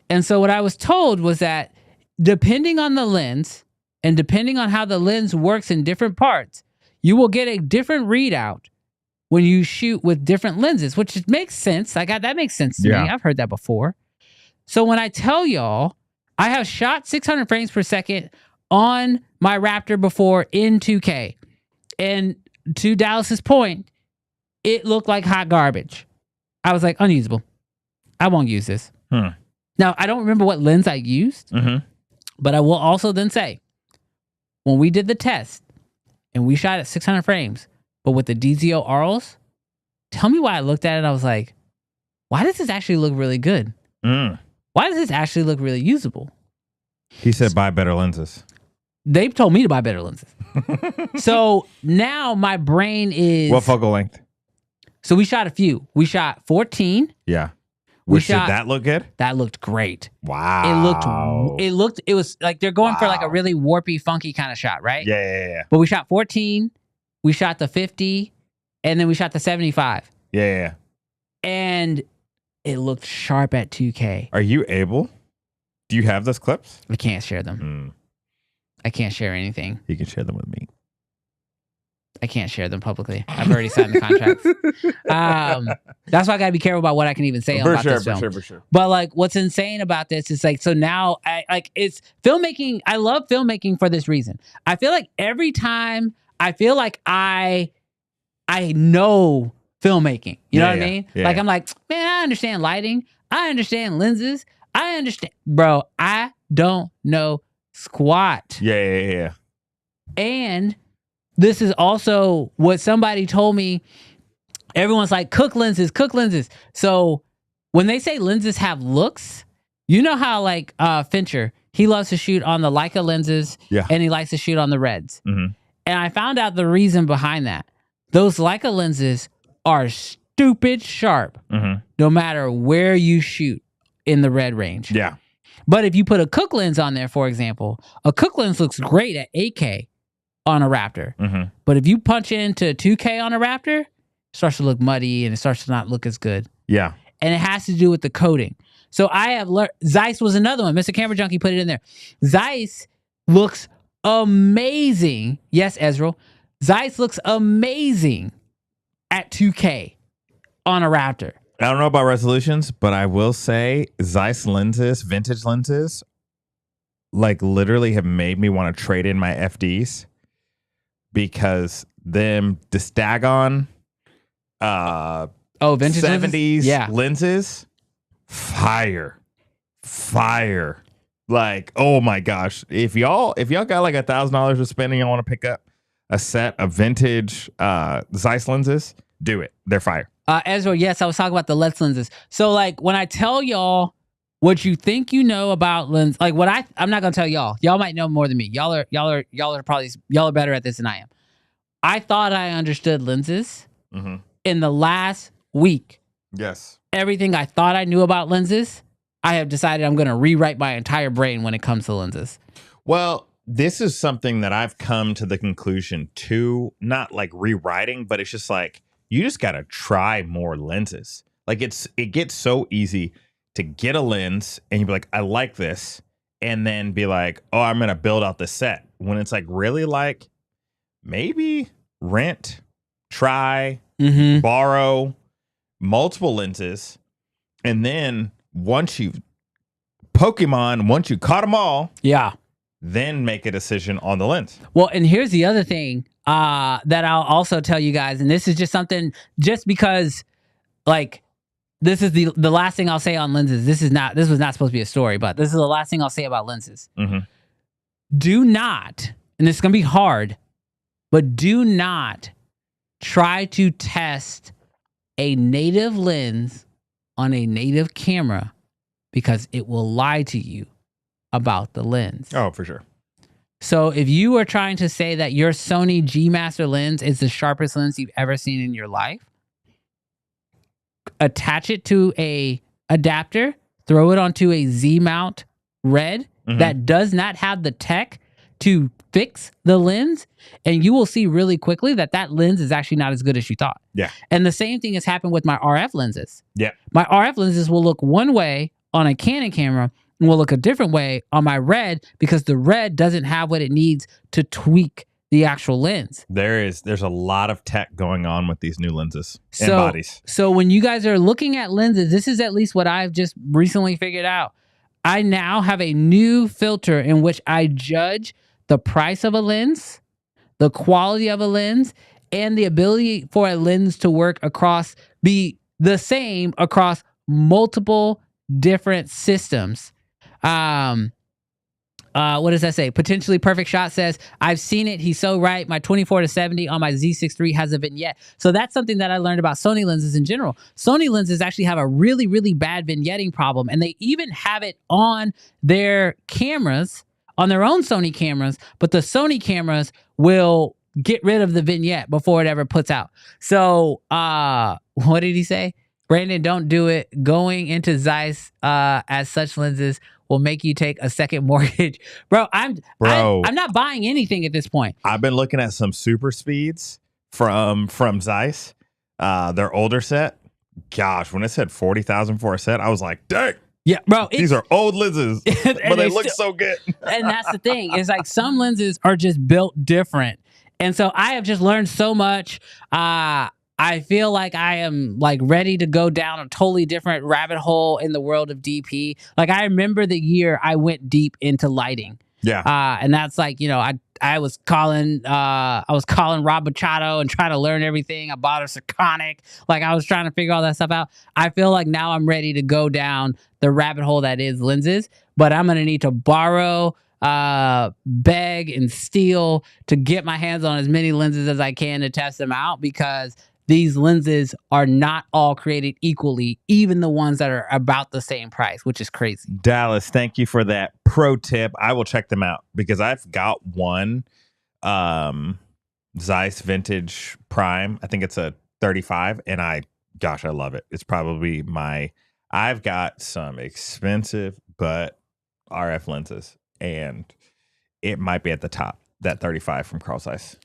And so what I was told was that depending on the lens and depending on how the lens works in different parts, you will get a different readout when you shoot with different lenses, which makes sense. That makes sense to me. I've heard that before. So when I tell y'all, I have shot 600 frames per second on my Raptor before in 2K. And to Dallas's point, it looked like hot garbage. I was like, unusable. I won't use this. Now, I don't remember what lens I used, but I will also then say, when we did the test and we shot at 600 frames, but with the DZO RLs, tell me why I looked at it and I was like, why does this actually look really good? Why does this actually look really usable? He said buy better lenses. They told me to buy better lenses. So now my brain is... What focal length? So we shot a few. We shot 14. Yeah. Did that look good? That looked great. Wow. It was like they're going for like a really warpy, funky kind of shot, right? Yeah. But we shot 14, we shot the 50, and then we shot the 75. Yeah. And it looked sharp at 2K. Are you able? Do you have those clips? I can't share them. I can't share anything. You can share them with me. I can't share them publicly. I've already signed the contracts. That's why I gotta be careful about what I can even say about this film. For sure. But like, what's insane about this is like, so now it's filmmaking. I love filmmaking for this reason. I feel like every time I feel like I know filmmaking. You know what I mean? Yeah. Like I'm like, man, I understand lighting. I understand lenses. I understand, bro. I don't know squat. Yeah. And this is also what somebody told me. Everyone's like, cook lenses. So when they say lenses have looks, you know how like Fincher, he loves to shoot on the Leica lenses and he likes to shoot on the reds. And I found out the reason behind that. Those Leica lenses are stupid sharp no matter where you shoot in the red range. Yeah. But if you put a Cook lens on there, for example, a Cook lens looks great at 8K on a Raptor. But if you punch into 2K on a Raptor, it starts to look muddy and it starts to not look as good. Yeah. And it has to do with the coating. So I have learned, Zeiss was another one. Mr. Camera Junkie put it in there. Zeiss looks amazing. Yes, Ezra. Zeiss looks amazing at 2K on a Raptor. I don't know about resolutions, but I will say Zeiss lenses, vintage lenses, like literally have made me want to trade in my FDs because the Stagon vintage 70s lenses, fire. Like, oh my gosh. If y'all got like $1,000 to spend and y'all want to pick up a set of vintage Zeiss lenses, do it. They're fire. Ezra, yes, I was talking about the LEDS lenses. So like when I tell y'all what you think you know about lens, like what I'm not gonna tell y'all. Y'all might know more than me. Y'all are better at this than I am. I thought I understood lenses in the last week. Yes. Everything I thought I knew about lenses, I have decided I'm gonna rewrite my entire brain when it comes to lenses. Well, this is something that I've come to the conclusion to, not like rewriting, but it's just like, you just got to try more lenses. Like it gets so easy to get a lens and you'd be like, I like this. And then be like, oh, I'm going to build out the set. When it's like really like maybe rent, try, borrow multiple lenses. And then once you've Pokemon, once you caught them all, Yeah. then make a decision on the lens. Well, and here's the other thing that I'll also tell you guys, and this is just something, just because, like, this is the last thing I'll say on lenses. This was not supposed to be a story, but this is the last thing I'll say about lenses. Mm-hmm. Do not, and it's going to be hard, but do not try to test a native lens on a native camera, because it will lie to you about the lens. Oh, for sure. So if you are trying to say that your Sony G Master lens is the sharpest lens you've ever seen in your life, attach it to a adapter, throw it onto a Z-mount Red that does not have the tech to fix the lens, and you will see really quickly that that lens is actually not as good as you thought. Yeah. And the same thing has happened with my RF lenses. Yeah. My RF lenses will look one way on a Canon camera and will look a different way on my Red, because the Red doesn't have what it needs to tweak the actual lens. There's a lot of tech going on with these new lenses and bodies. So when you guys are looking at lenses, this is at least what I've just recently figured out. I now have a new filter in which I judge the price of a lens, the quality of a lens, and the ability for a lens to work be the same across multiple different systems. What does that say? Potentially Perfect Shot says, I've seen it. He's so right. My 24-70 on my Z6 III has a vignette. So that's something that I learned about Sony lenses in general. Sony lenses actually have a really, really bad vignetting problem. And they even have it on their cameras, on their own Sony cameras. But the Sony cameras will get rid of the vignette before it ever puts out. So what did he say? Brandon, don't do it. Going into Zeiss as such lenses will make you take a second mortgage. I'm not buying anything at this point. I've been looking at some super speeds from Zeiss, their older set. Gosh, when it said 40,000 for a set, I was like, dang. Yeah, bro. These are old lenses, but they look so good. And that's the thing. It's like some lenses are just built different. And so I have just learned so much. I feel like I am like ready to go down a totally different rabbit hole in the world of DP. Like, I remember the year I went deep into lighting. Yeah. And that's like, you know, I was calling Rob Machado and trying to learn everything. I bought a Sekonic. Like, I was trying to figure all that stuff out. I feel like now I'm ready to go down the rabbit hole that is lenses, but I'm going to need to borrow, beg, and steal to get my hands on as many lenses as I can to test them out, because these lenses are not all created equally, even the ones that are about the same price, which is crazy. Dallas, thank you for that pro tip. I will check them out, because I've got one Zeiss Vintage Prime. I think it's a 35, and I love it. It's probably I've got some expensive but RF lenses, and it might be at the top, that 35 from Carl Zeiss.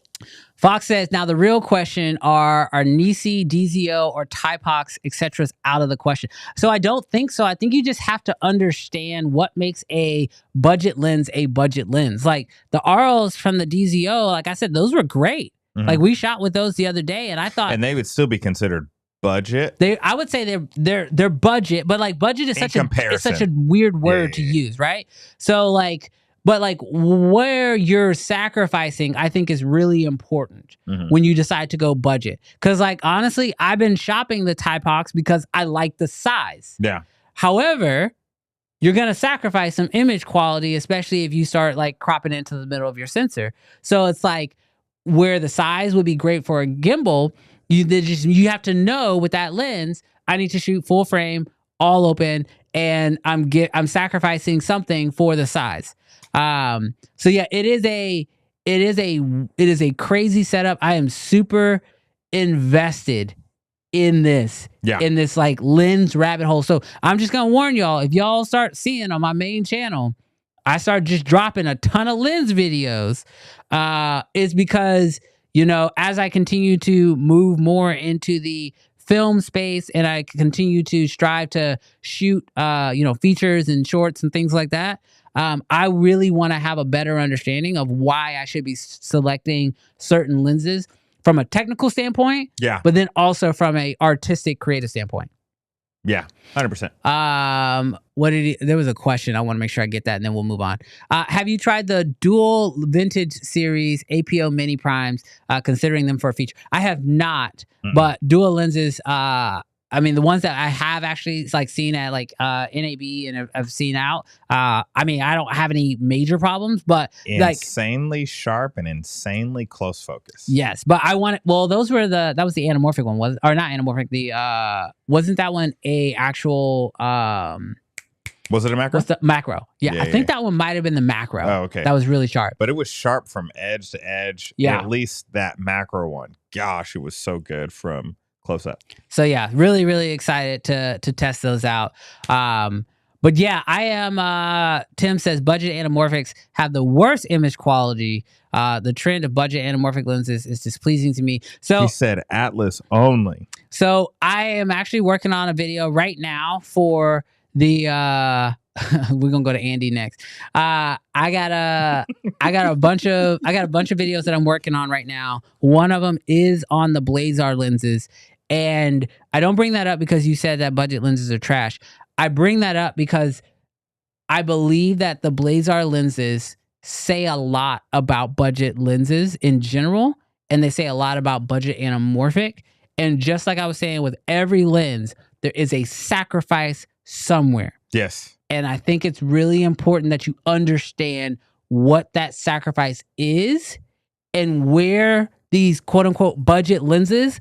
Fox says, now the real question are Nisi, DZO, or Typox, etc. out of the question. So I don't think so. I think you just have to understand what makes a budget lens a budget lens. Like the ROs from the DZO, like I said, those were great. Mm-hmm. Like we shot with those the other day, and I thought, and they would still be considered budget. I would say they're budget, but like budget is such a weird word to use, right? So like. But like where you're sacrificing, I think is really important when you decide to go budget. Because like, honestly, I've been shopping the Typox because I like the size. Yeah. However, you're going to sacrifice some image quality, especially if you start like cropping into the middle of your sensor. So it's like where the size would be great for a gimbal, you have to know with that lens, I need to shoot full frame, all open, and I'm sacrificing something for the size. So yeah, it is a crazy setup. I am super invested in this, in this like lens rabbit hole. So I'm just going to warn y'all, if y'all start seeing on my main channel, I start just dropping a ton of lens videos, is because, you know, as I continue to move more into the film space and I continue to strive to shoot, features and shorts and things like that, I really want to have a better understanding of why I should be selecting certain lenses from a technical standpoint, but then also from a artistic creative standpoint. Yeah, 100%. There was a question. I want to make sure I get that, and then we'll move on. Have you tried the dual vintage series APO mini primes, considering them for a feature? I have not, but dual lenses, I mean, the ones that I have actually like seen at like NAB and have seen out. I mean, I don't have any major problems, but insanely sharp and insanely close focus. Yes, but I want. Well, that was the anamorphic one, was or not anamorphic? Wasn't that one a actual? Was it a macro? What's the macro? Yeah, I think that one might have been the macro. Oh, okay. That was really sharp. But it was sharp from edge to edge. Yeah, at least that macro one. Gosh, it was so good from close up. So yeah, really, really excited to test those out. But yeah, I am. Tim says budget anamorphics have the worst image quality. The trend of budget anamorphic lenses is displeasing to me. So he said Atlas only. So I am actually working on a video right now for the. We're gonna go to Andy next. I got a bunch of videos that I'm working on right now. One of them is on the Blazar lenses. And I don't bring that up because you said that budget lenses are trash. I bring that up because I believe that the Blazar lenses say a lot about budget lenses in general, and they say a lot about budget anamorphic. And just like I was saying, with every lens, there is a sacrifice somewhere. Yes. And I think it's really important that you understand what that sacrifice is and where these quote unquote budget lenses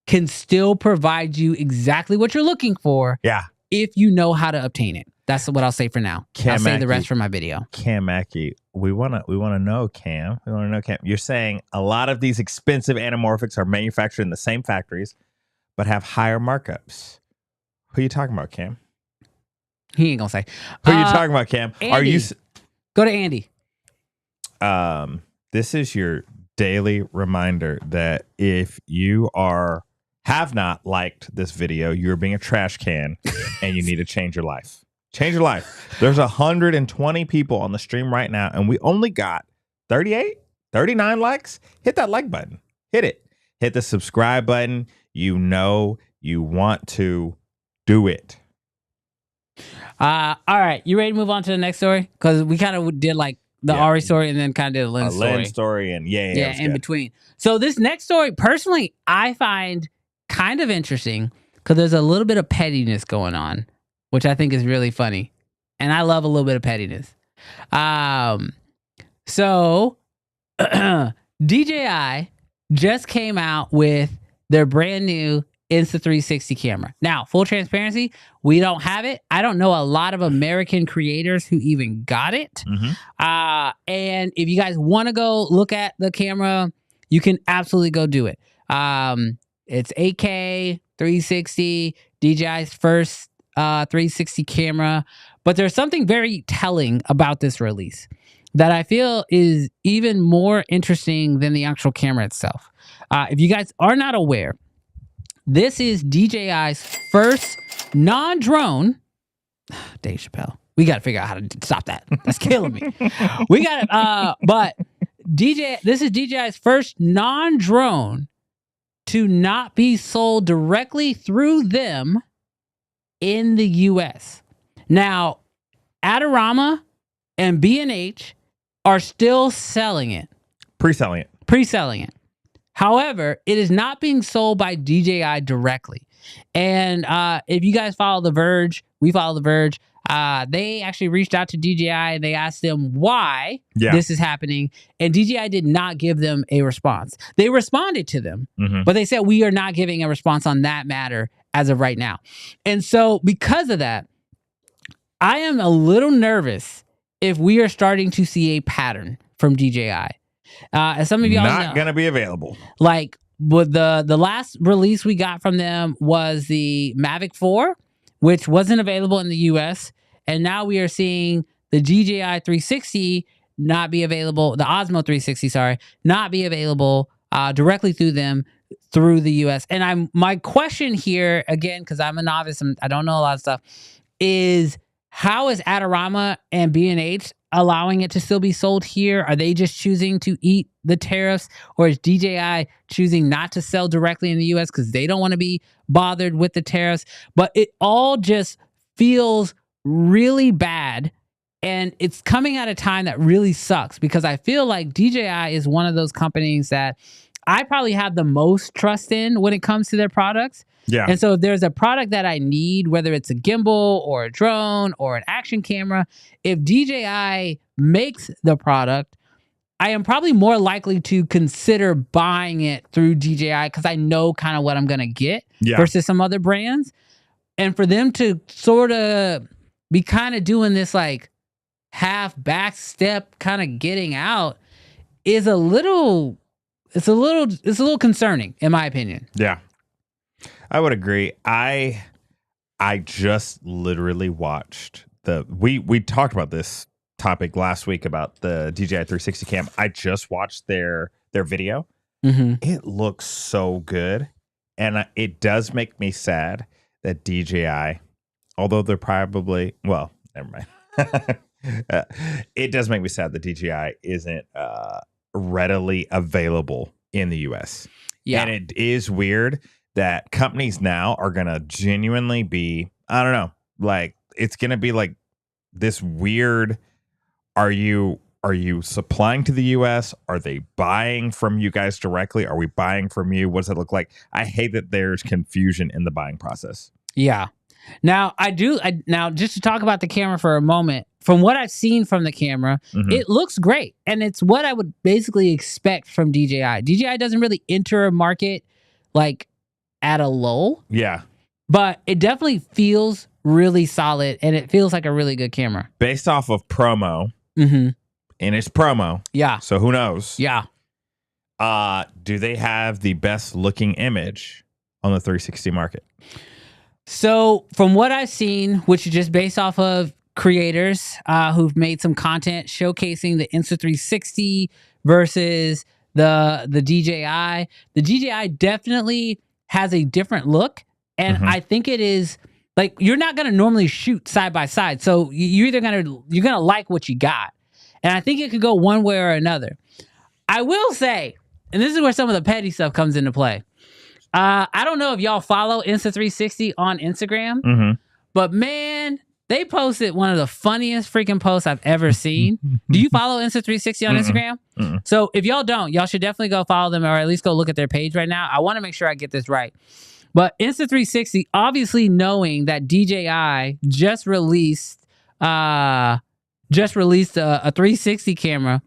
can still provide you exactly what you're looking for. Yeah. If you know how to obtain it. That's what I'll say for now. Cam I'll say the rest for my video. Cam Mackey, we wanna know, Cam. We wanna know, Cam. You're saying a lot of these expensive anamorphics are manufactured in the same factories, but have higher markups. Who are you talking about, Cam? He ain't gonna say. Who are you talking about, Cam? Andy. Are you? Go to Andy. This is your daily reminder that if you have not liked this video, you're being a trash can and you need to change your life. Change your life. There's 120 people on the stream right now, and we only got 38, 39 likes. Hit that like button. Hit it. Hit the subscribe button. You know you want to do it. All right. You ready to move on to the next story? Because we kind of did like the ARRI story and then kind of did a lens story. And yeah, in between. So this next story, personally, I find kind of interesting because there's a little bit of pettiness going on, which I think is really funny. And I love a little bit of pettiness. So DJI just came out with their brand new Insta360 camera. Now, full transparency, we don't have it. I don't know a lot of American creators who even got it. And if you guys want to go look at the camera, you can absolutely go do it. It's 8K, 360, DJI's first 360 camera. But there's something very telling about this release that I feel is even more interesting than the actual camera itself. If you guys are not aware, this is DJI's first non-drone. Dave Chappelle. We got to figure out how to stop that. That's killing me. We got it. But this is DJI's first non-drone to not be sold directly through them in the US. Now, Adorama and B&H are still selling it. Pre-selling it. However, it is not being sold by DJI directly. And if you guys follow The Verge, we follow The Verge, they actually reached out to DJI and they asked them why this is happening. And DJI did not give them a response. They responded to them, but they said, we are not giving a response on that matter as of right now. And so because of that, I am a little nervous if we are starting to see a pattern from DJI. As some of y'all know, not gonna be available. Like with the last release we got from them was the Mavic 4, which wasn't available in the US, and now we are seeing the DJI 360 not be available, the Osmo 360, not be available directly through them through the US. And my question here again, because I'm a novice, I don't know a lot of stuff, is how is Adorama and B&H allowing it to still be sold here? Are they just choosing to eat the tariffs, or is DJI choosing not to sell directly in the US because they don't want to be bothered with the tariffs? But it all just feels really bad, and it's coming at a time that really sucks, because I feel like DJI is one of those companies that I probably have the most trust in when it comes to their products. Yeah. And so if there's a product that I need, whether it's a gimbal or a drone or an action camera, if DJI makes the product, I am probably more likely to consider buying it through DJI because I know kind of what I'm going to get versus some other brands. And for them to sort of be kind of doing this like half back step kind of getting out is a little concerning, in my opinion. Yeah. I would agree. I just literally watched we talked about this topic last week about the DJI 360 cam. I just watched their video. Mm-hmm. It looks so good, and it does make me sad that DJI, although they're probably never mind. It does make me sad that DJI isn't readily available in the US. Yeah, and it is weird that companies now are gonna genuinely be, I don't know, like it's gonna be like this weird. Are you supplying to the US? Are they buying from you guys directly? Are we buying from you? What does it look like? I hate that there's confusion in the buying process. Yeah. Now now just to talk about the camera for a moment, from what I've seen from the camera, it looks great. And it's what I would basically expect from DJI. DJI doesn't really enter a market like at a lull. Yeah. But it definitely feels really solid, and it feels like a really good camera. Based off of promo. Mm-hmm. And it's promo. Yeah. So who knows? Yeah. Do they have the best looking image on the 360 market? So from what I've seen, which is just based off of creators who've made some content showcasing the Insta360 versus the DJI. The DJI definitely has a different look, and I think it is like you're not gonna normally shoot side by side, so you're gonna like what you got, and I think it could go one way or another. I will say, and this is where some of the petty stuff comes into play. I don't know if y'all follow Insta360 on Instagram, but man, they posted one of the funniest freaking posts I've ever seen. Do you follow Insta360 on Instagram? So if y'all don't, y'all should definitely go follow them, or at least go look at their page right now. I want to make sure I get this right. But Insta360, obviously knowing that DJI just released a 360 camera,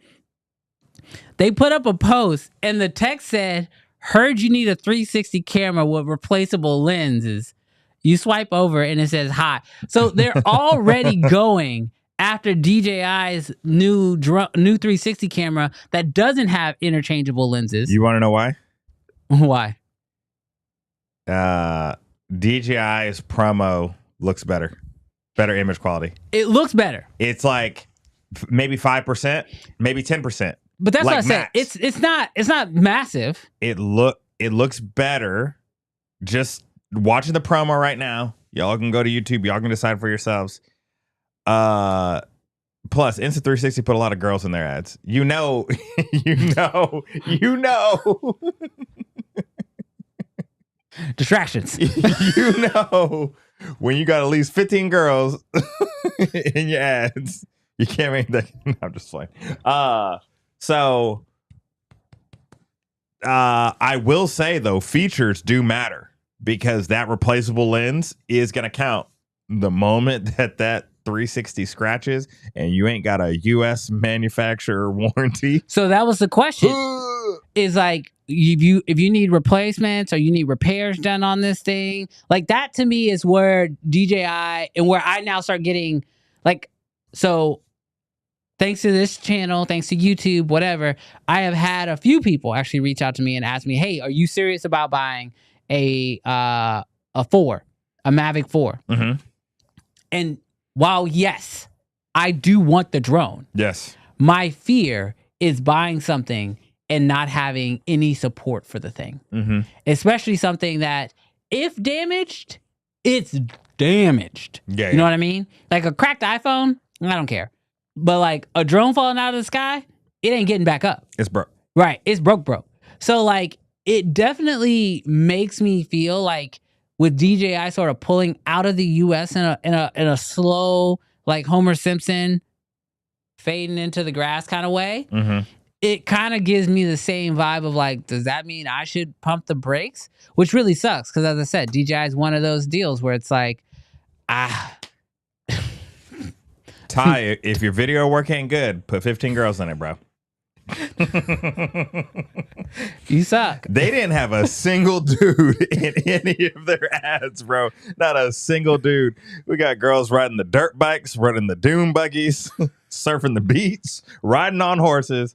they put up a post and the text said, "Heard you need a 360 camera with replaceable lenses." You swipe over and it says hi. So they're already going after DJI's new 360 camera that doesn't have interchangeable lenses. You want to know why? Why? DJI's promo looks better. Better image quality. It looks better. It's like maybe 5%, maybe 10%. But that's like what I said. It's not massive. It looks better. Just watching the promo right now. Y'all can go to YouTube. Y'all can decide for yourselves. Plus, Insta360 put a lot of girls in their ads. You know. Distractions. You know, when you got at least 15 girls in your ads, you can't make that. No, I'm just playing. So I will say, though, features do matter, because that replaceable lens is going to count the moment that 360 scratches and you ain't got a U.S. manufacturer warranty. So that was the question. Is like, if you need replacements or you need repairs done on this thing, like that to me is where DJI and where I now start getting like, so thanks to this channel, thanks to YouTube, whatever, I have had a few people actually reach out to me and ask me, "Hey, are you serious about buying a Mavic 4?" And while yes, I do want the drone, yes, my fear is buying something and not having any support for the thing. Especially something that, if damaged, it's damaged. Yeah, you know what I mean? Like a cracked iPhone, I don't care. But like a drone falling out of the sky, it ain't getting back up. It's broke. Right. It's broke. So like it definitely makes me feel like with DJI sort of pulling out of the US in a slow, like Homer Simpson fading into the grass kind of way. Mm-hmm. It kind of gives me the same vibe of like, does that mean I should pump the brakes? Which really sucks because, as I said, DJI is one of those deals where it's like, Ty, if your video work ain't good, put 15 girls in it, bro. You suck. They didn't have a single dude in any of their ads, bro. Not a single dude. We got girls riding the dirt bikes, running the dune buggies, surfing the beach, riding on horses.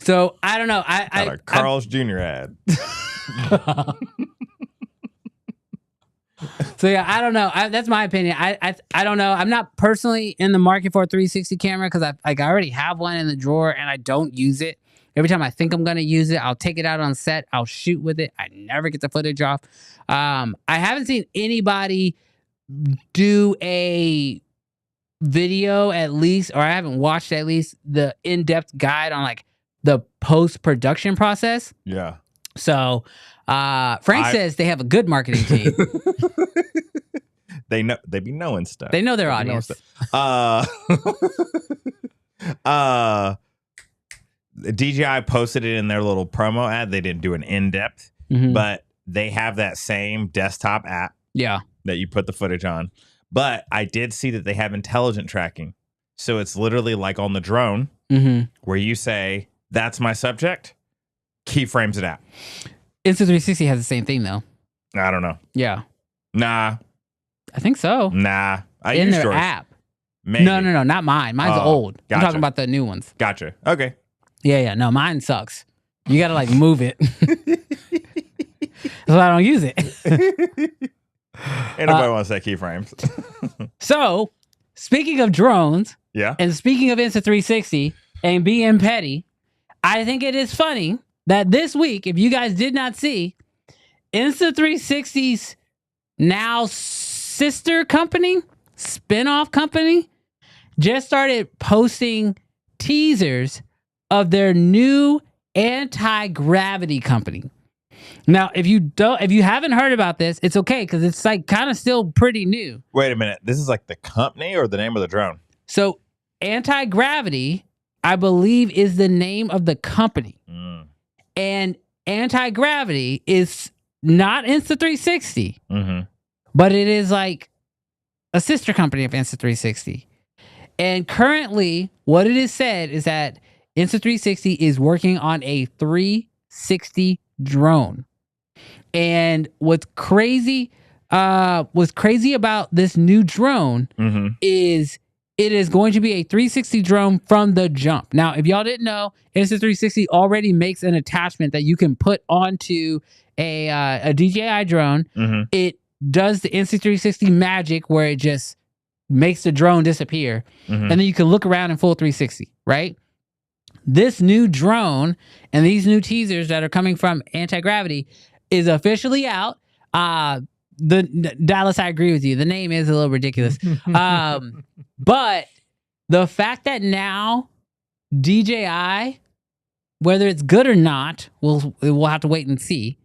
So I don't know. Not a Carl's Jr. ad. So yeah, I don't know. That's my opinion. I don't know. I'm not personally in the market for a 360 camera because I already have one in the drawer and I don't use it. Every time I think I'm gonna use it, I'll take it out on set. I'll shoot with it. I never get the footage off. I haven't seen anybody do a video at least, or I haven't watched at least the in-depth guide on like the post-production process. Yeah. So Frank says they have a good marketing team. They be knowing stuff. They know their audience. DJI posted it in their little promo ad. They didn't do an in-depth, but they have that same desktop app. Yeah. That you put the footage on. But I did see that they have intelligent tracking. So it's literally like on the drone where you say, that's my subject, keyframes it out. Insta360 has the same thing though. I don't know. Yeah. Nah. I think so. Nah. I in use their yours. app. Maybe. No, not mine. Mine's old. Gotcha. I'm talking about the new ones. Gotcha. Okay. Yeah. No, mine sucks. You gotta like move it. So I don't use it. Anybody wants to say keyframes? So, speaking of drones, yeah, and speaking of Insta360 and being petty, I think it is funny that this week, if you guys did not see, Insta360's now sister company, spin-off company, just started posting teasers of their new anti-gravity company. Now, if you haven't heard about this, it's okay because it's like kind of still pretty new. Wait a minute. This is like the company or the name of the drone? So, Anti-Gravity, I believe, is the name of the company. And Anti-Gravity is not Insta360, but it is like a sister company of Insta360. And currently, what it is said is that Insta360 is working on a 360 drone. And what's crazy about this new drone is it is going to be a 360 drone from the jump. Now, if y'all didn't know, Insta360 already makes an attachment that you can put onto a DJI drone. It does the Insta360 magic where it just makes the drone disappear. And then you can look around in full 360, right? This new drone and these new teasers that are coming from Anti-Gravity is officially out. The Dallas, I agree with you. The name is a little ridiculous. But the fact that now DJI, whether it's good or not, we'll have to wait and see.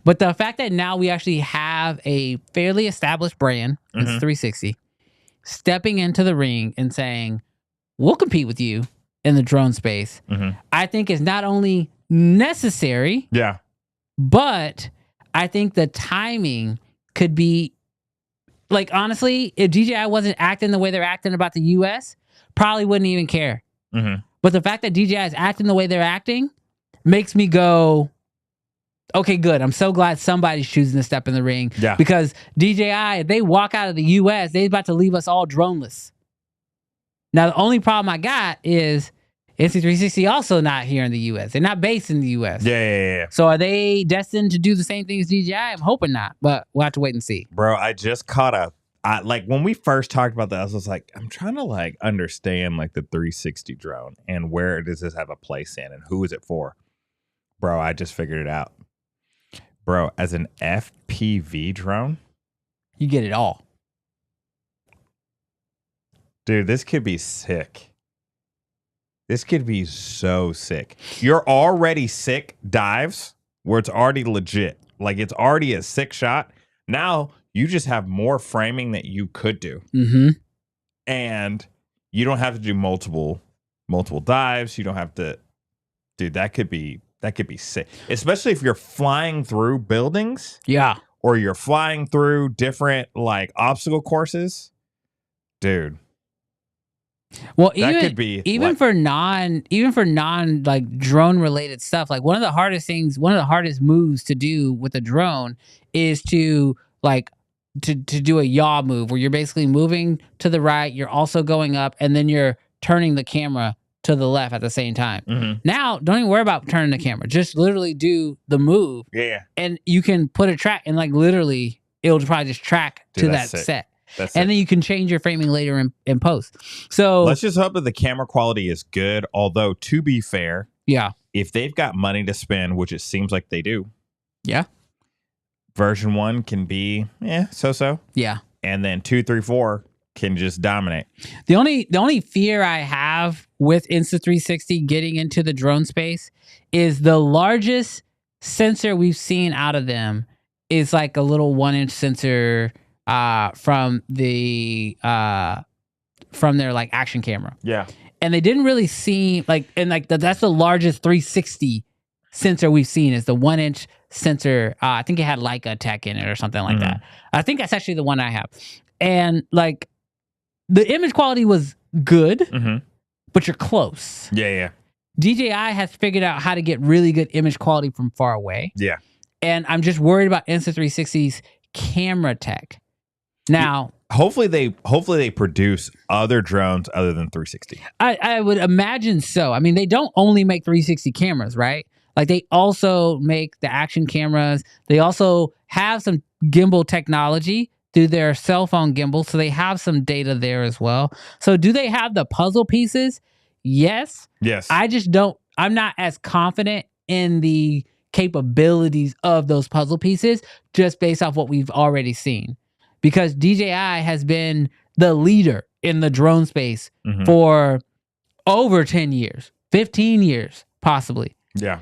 But the fact that now we actually have a fairly established brand, it's 360, stepping into the ring and saying, we'll compete with you in the drone space, I think is not only necessary, but I think the timing could be, like, honestly, if DJI wasn't acting the way they're acting about the US, probably wouldn't even care. But the fact that DJI is acting the way they're acting makes me go, okay, good. I'm so glad somebody's choosing to step in the ring. Because DJI, if they walk out of the US, they're about to leave us all droneless. Now, the only problem I got is Insta360 also not here in the U.S. They're not based in the U.S. Yeah. So are they destined to do the same thing as DJI? I'm hoping not, but we'll have to wait and see. Bro, I just caught like when we first talked about that, I was like, I'm trying to like understand like the 360 drone and where does this have a place in and who is it for? Bro, I just figured it out. Bro, as an FPV drone, you get it all. Dude, this could be sick. This could be so sick. You're already sick dives where it's already legit. Like it's already a sick shot. Now you just have more framing that you could do. Mm-hmm. And you don't have to do multiple dives. You don't have to, dude, that could be sick. Especially if you're flying through buildings. Yeah. Or you're flying through different like obstacle courses. Dude. Well, that could be even for non like drone related stuff, like one of the hardest moves to do with a drone is to like to do a yaw move where you're basically moving to the right, you're also going up, and then you're turning the camera to the left at the same time. Mm-hmm. Now, don't even worry about turning the camera. Just literally do the move. Yeah. And you can put a track and like literally it'll probably just track to that set. And then you can change your framing later in post. So let's just hope that the camera quality is good. Although, to be fair, yeah, if they've got money to spend, which it seems like they do, yeah, version 1 can be so. Yeah. And then 2, 3, 4 can just dominate. The only fear I have with Insta360 getting into the drone space is the largest sensor we've seen out of them is like a little 1-inch sensor from their like action camera. Yeah. And they didn't really seem like, and like that's the largest 360 sensor we've seen is the 1-inch sensor. I think it had Leica tech in it or something like that. I think that's actually the one I have. And like the image quality was good, but you're close. Yeah. DJI has figured out how to get really good image quality from far away. Yeah. And I'm just worried about Insta360's camera tech. Now, hopefully they produce other drones other than 360. I would imagine so. I mean, they don't only make 360 cameras, right? Like they also make the action cameras. They also have some gimbal technology through their cell phone gimbal. So they have some data there as well. So do they have the puzzle pieces? Yes. I'm not as confident in the capabilities of those puzzle pieces just based off what we've already seen. Because DJI has been the leader in the drone space for over 10 years, 15 years, possibly. Yeah.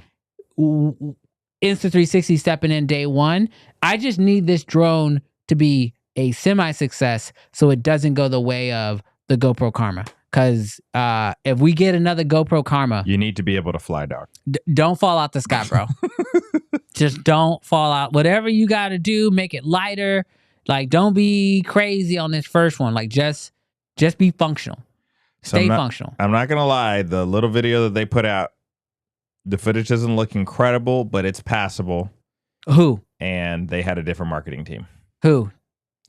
Insta360 stepping in day one. I just need this drone to be a semi-success so it doesn't go the way of the GoPro Karma. Because if we get another GoPro Karma... You need to be able to fly, dog. Don't fall out the sky, bro. Just don't fall out. Whatever you got to do, make it lighter. Like, don't be crazy on this first one. Like, just be functional. Stay functional. I'm not going to lie. The little video that they put out, the footage doesn't look incredible, but it's passable. Who? And they had a different marketing team. Who?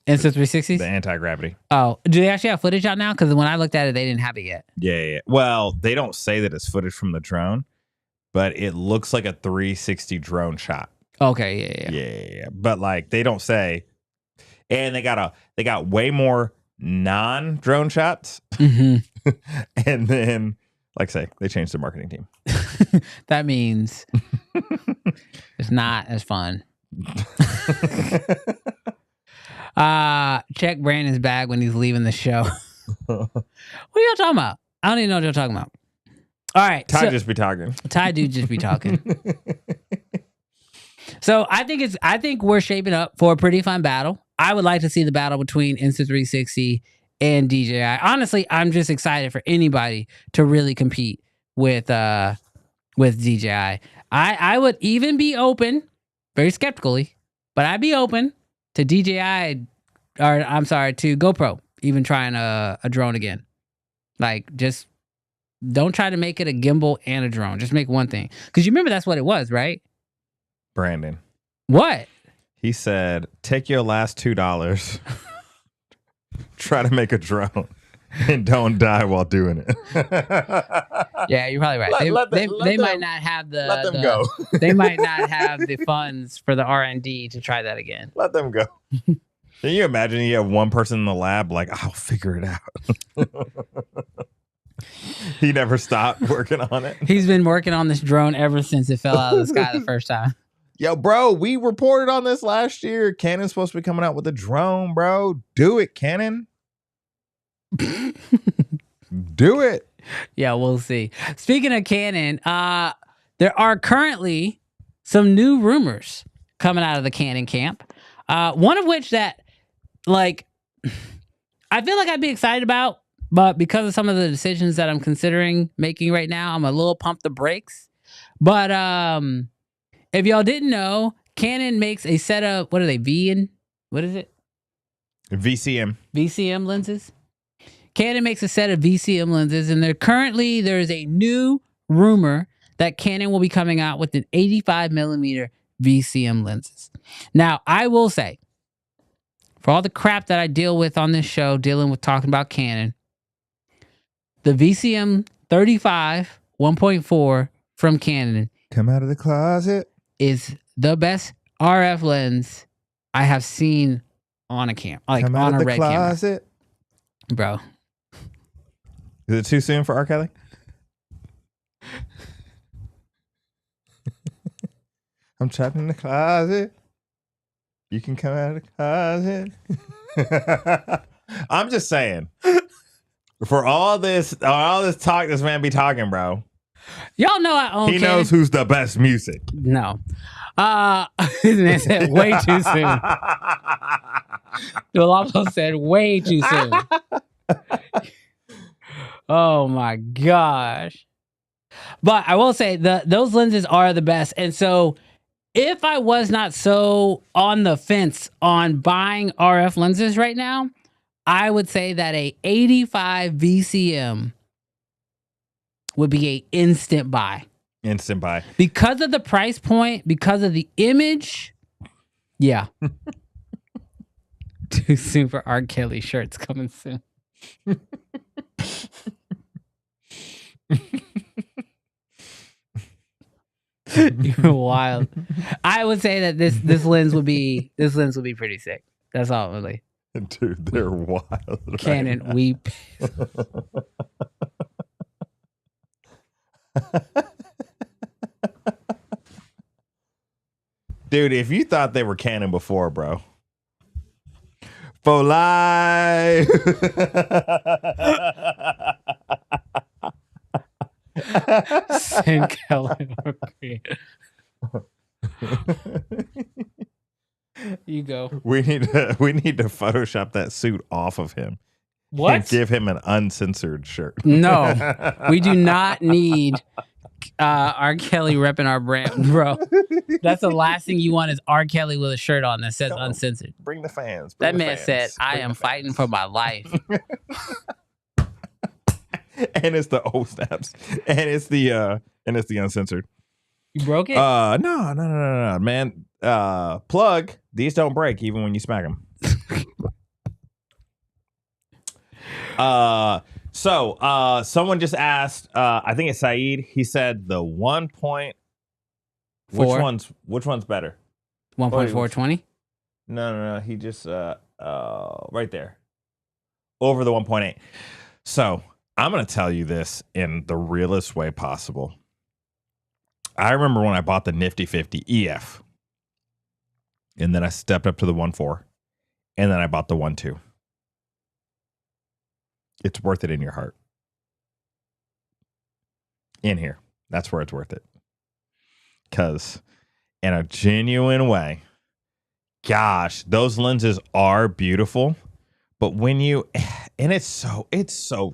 Insta360s? The Anti-Gravity. Oh, do they actually have footage out now? Because when I looked at it, they didn't have it yet. Yeah. Well, they don't say that it's footage from the drone, but it looks like a 360 drone shot. Okay, Yeah. But like, they don't say... And they got way more non-drone shots. And then, like I say, they changed the marketing team. That means it's not as fun. Check Brandon's bag when he's leaving the show. What are y'all talking about? I don't even know what y'all talking about. All right. Ty just be talking. Ty do just be talking. So I think we're shaping up for a pretty fun battle. I would like to see the battle between Insta360 and DJI. Honestly, I'm just excited for anybody to really compete with DJI. I would even be open, very skeptically, but I'd be open to DJI, or I'm sorry, to GoPro, even trying a drone again. Like, just don't try to make it a gimbal and a drone. Just make one thing. Because you remember that's what it was, right? Brandon. What? He said, take your last $2, try to make a drone, and don't die while doing it. Yeah, you're probably right. They might not have the... Let them go. They might not have the funds for the R&D to try that again. Let them go. Can you imagine you have one person in the lab like, I'll figure it out. He never stopped working on it. He's been working on this drone ever since it fell out of the sky the first time. Yo, bro, we reported on this last year. Canon's supposed to be coming out with a drone, bro. Do it, Canon. Do it. Yeah, we'll see. Speaking of Canon, there are currently some new rumors coming out of the Canon camp. One of which that, like, I feel like I'd be excited about, but because of some of the decisions that I'm considering making right now, I'm a little pump the brakes. But if y'all didn't know, Canon makes a set of, what are they, what is it? VCM. VCM lenses. Canon makes a set of VCM lenses, and there's a new rumor that Canon will be coming out with an 85mm VCM lenses. Now, I will say, for all the crap that I deal with on this show, talking about Canon, the VCM 35 1.4 from Canon Come out of the closet is the best RF lens I have seen on a cam, like Come out on of a the red closet. camera, bro. Is it too soon for R. Kelly? I'm trapped in the closet. You can come out of the closet. I'm just saying. For all this talk this man be talking, bro. Y'all know I own He Canon. knows who's the best music. No. They said way too soon. Delano said way too soon. Oh my gosh. But I will say those lenses are the best. And so if I was not so on the fence on buying RF lenses right now, I would say that a 85 VCM would be a instant buy. Instant buy. Because of the price point, because of the image, yeah. Too soon for R. Kelly shirts coming soon. You're wild. I would say that this lens would be pretty sick. That's all, really. Dude, they're wild. Canon, right we. Dude, if you thought they were Canon before, bro. For life. Send Kellen. You go. We need to Photoshop that suit off of him. What? And give him an uncensored shirt. No, we do not need R. Kelly repping our brand, bro. That's the last thing you want is R. Kelly with a shirt on that says uncensored. Bring the fans. That man said, "I am fighting for my life." And it's the old snaps, and it's the uncensored. You broke it? No, man. Plug. These don't break even when you smack them. So someone just asked. I think it's Saeed. He said the 1 point. Which one's better? 1.420. No. He just right there, over the 1.8. So I'm gonna tell you this in the realest way possible. I remember when I bought the Nifty 50 EF, and then I stepped up to the 1.4, and then I bought the 1.2. It's worth it in your heart. In here, that's where it's worth it. Because in a genuine way, gosh, those lenses are beautiful. But when you, and it's so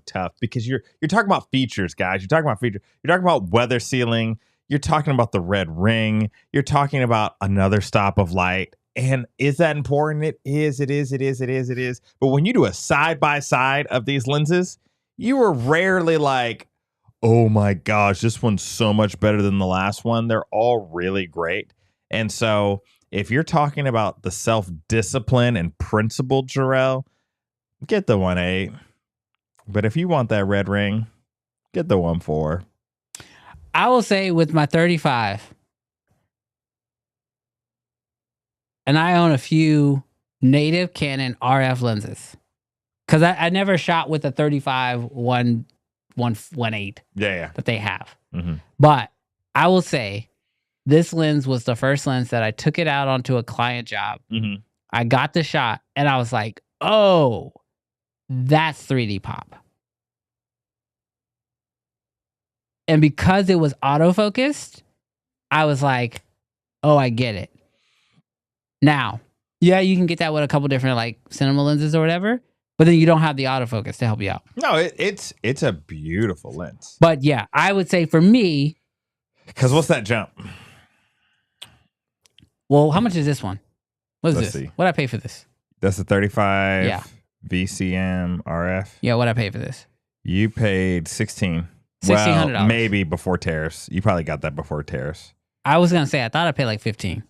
tough because you're talking about features, guys. You're talking about features. You're talking about weather sealing. You're talking about the red ring. You're talking about another stop of light. And is that important? It is. But when you do a side by side of these lenses, you are rarely like, oh my gosh, this one's so much better than the last one. They're all really great. And so if you're talking about the self-discipline and principle, Jarrell, get the 1.8. But if you want that red ring, get the 1.4. I will say with my 35, and I own a few native Canon RF lenses because I never shot with a 35 1.8 Yeah. that they have. Mm-hmm. But I will say this lens was the first lens that I took it out onto a client job. Mm-hmm. I got the shot and I was like, oh, That's 3D pop. And because it was autofocused, I was like, oh, I get it. Now, yeah, you can get that with a couple different like cinema lenses or whatever, but then you don't have the autofocus to help you out. No, it's a beautiful lens. But yeah, I would say for me, because what's that jump? Well, how much is this one? What is Let's this? see. What I pay for this? That's the 35 Yeah. VCM RF. Yeah, what I pay for this? You paid $1,600. $1,600. Well, maybe before tariffs. You probably got that before tariffs. I was gonna say I thought I paid like $15.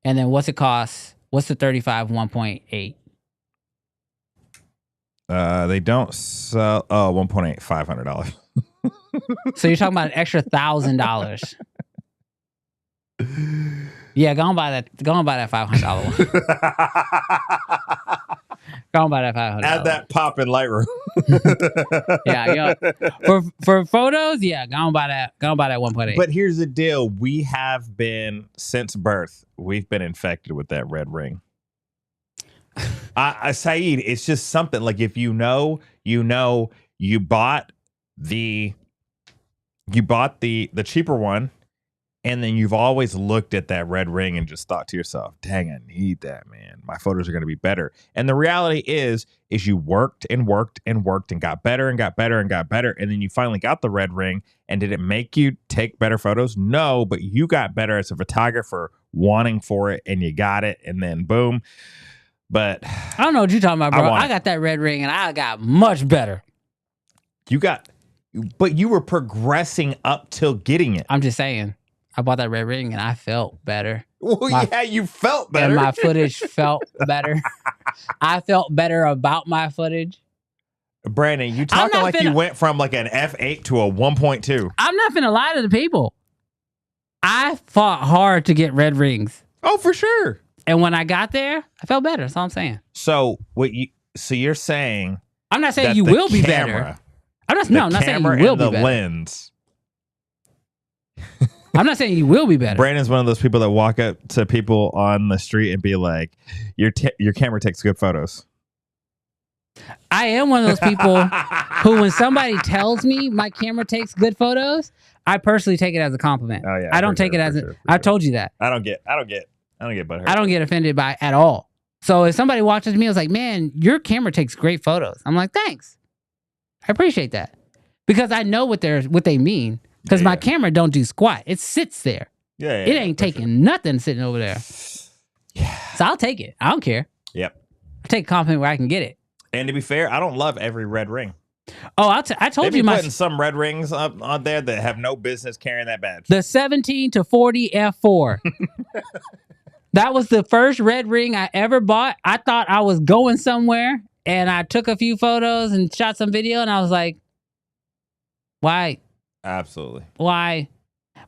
And then what's it cost? What's the 35 1.8? They don't sell. Oh, 1.8, $500. So you're talking about an extra $1,000. Yeah, go on buy that. Go on buy that $500 one. Go on buy that $500. Add that pop in Lightroom. Yeah. For photos, yeah, go on buy that. Go on buy that 1.8. But here's the deal: we have been since birth. We've been infected with that red ring. Saeed, it's just something like if you know, you bought the cheaper one, and then you've always looked at that red ring and just thought to yourself, dang, I need that, man. My photos are going to be better. And the reality is you worked and worked and worked and got better and got better and got better. And then you finally got the red ring. And did it make you take better photos? No, but you got better as a photographer wanting for it and you got it. And then boom. But I don't know what you're talking about, bro. I got that red ring and I got much better. But you were progressing up till getting it. I'm just saying. I bought that red ring and I felt better. Well, yeah, you felt better. And my footage felt better. I felt better about my footage. Brandon, you talking like you went from like an F8 to a 1.2. I'm not finna lie to the people. I fought hard to get red rings. Oh, for sure. And when I got there, I felt better. That's all I'm saying. So you're saying I'm not saying you will be better. I'm not saying you will be better. Lens. I'm not saying you will be better. Brandon's one of those people that walk up to people on the street and be like, your camera takes good photos. I am one of those people who, when somebody tells me my camera takes good photos, I personally take it as a compliment. Oh yeah, I don't take it as I've told you that. I don't get butthurt. I don't get offended by it at all. So if somebody watches me, I was like, man, your camera takes great photos. I'm like, thanks. I appreciate that. Because I know what they mean. Because my camera don't do squat. It sits there. Yeah. It ain't taking nothing sitting over there. Yeah. So I'll take it. I don't care. Yep. I take a compliment where I can get it. And to be fair, I don't love every red ring. Oh, I told you putting some red rings up on there that have no business carrying that badge. The 17 to 40 F4. That was the first red ring I ever bought. I thought I was going somewhere, and I took a few photos and shot some video, and I was like, why? Absolutely. Why?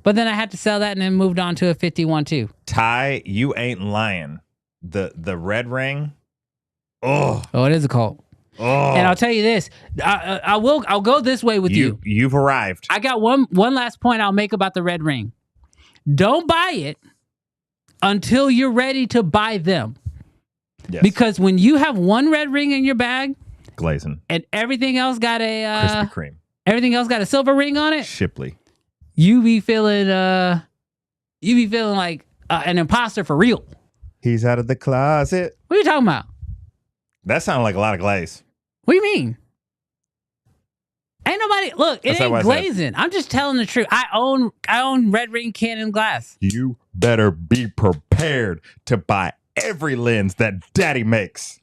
But then I had to sell that and then moved on to a 51.2. Ty, you ain't lying. The red ring. Oh, it is a cult. Oh. And I'll tell you this. I'll go this way with you. You've arrived. I got one last point I'll make about the red ring. Don't buy it until you're ready to buy them. Yes. Because when you have one red ring in your bag, glazing, and everything else got a Krispy Kreme. Everything else got a silver ring on it. Shipley. You be feeling like an imposter for real. He's out of the closet. What are you talking about? That sounded like a lot of glaze. What do you mean? Ain't nobody look. It ain't glazing. I'm just telling the truth. I own red ring Canon glass. You better be prepared to buy every lens that daddy makes.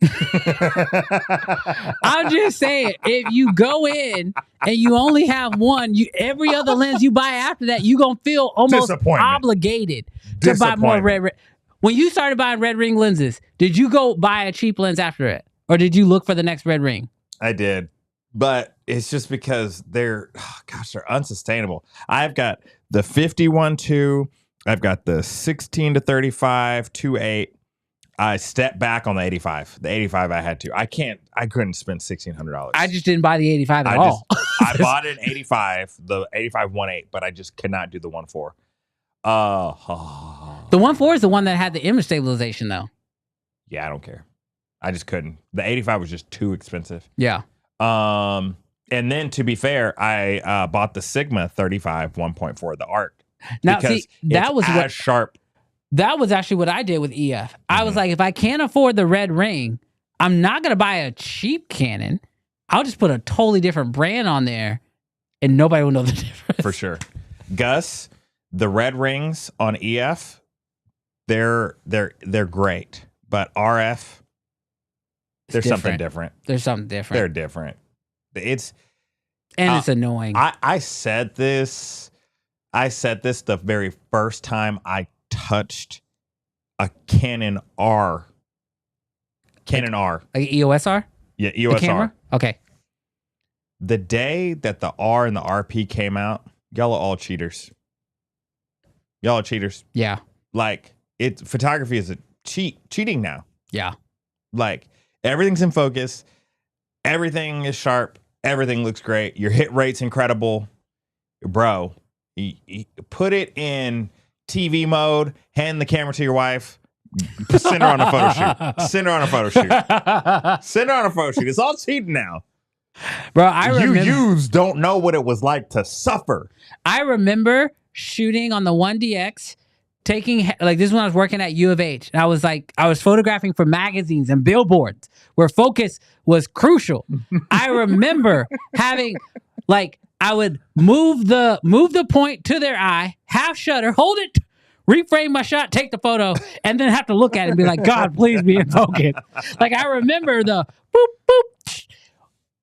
I'm just saying, if you go in and you only have one, every other lens you buy after that, you're going to feel almost obligated to buy more red. When you started buying red ring lenses, did you go buy a cheap lens after it? Or did you look for the next red ring? I did. But it's just because they're unsustainable. I've got the 51.2. I've got the 16 to 35 2.8. I stepped back on the 85. The 85 I had to. I couldn't spend $1,600. I just didn't buy the 85 at all. I bought an 85, the 85 1.8, but I just cannot do the 1.4. The 1.4 is the one that had the image stabilization, though. Yeah, I don't care. I just couldn't. The 85 was just too expensive. Yeah. And then to be fair, I bought the Sigma 35 1.4, the Art. Now, see, that was as sharp. That was actually what I did with EF. I was like, if I can't afford the red ring, I'm not going to buy a cheap Canon. I'll just put a totally different brand on there and nobody will know the difference. For sure. Gus, the red rings on EF, they're great. But RF, there's something different. There's something different. They're different. It's annoying. I said this the very first time I touched a Canon R. Like EOS R? Yeah, EOS R. Okay. The day that the R and the RP came out, y'all are all cheaters. Y'all are cheaters. Yeah. Like, photography is cheating now. Yeah. Like, everything's in focus. Everything is sharp. Everything looks great. Your hit rate's incredible. Bro, you put it in TV mode, hand the camera to your wife, send her on a photo shoot. Send her on a photo shoot. Send her on a photo shoot. It's all cheating now. Bro, I remember. You don't know what it was like to suffer. I remember shooting on the 1DX, taking, like, this is when I was working at U of H. And I was photographing for magazines and billboards where focus was crucial. I remember having, like, I would move the point to their eye, half shutter, hold it, reframe my shot, take the photo, and then have to look at it and be like, God, please be in focus. Like, I remember the boop, boop,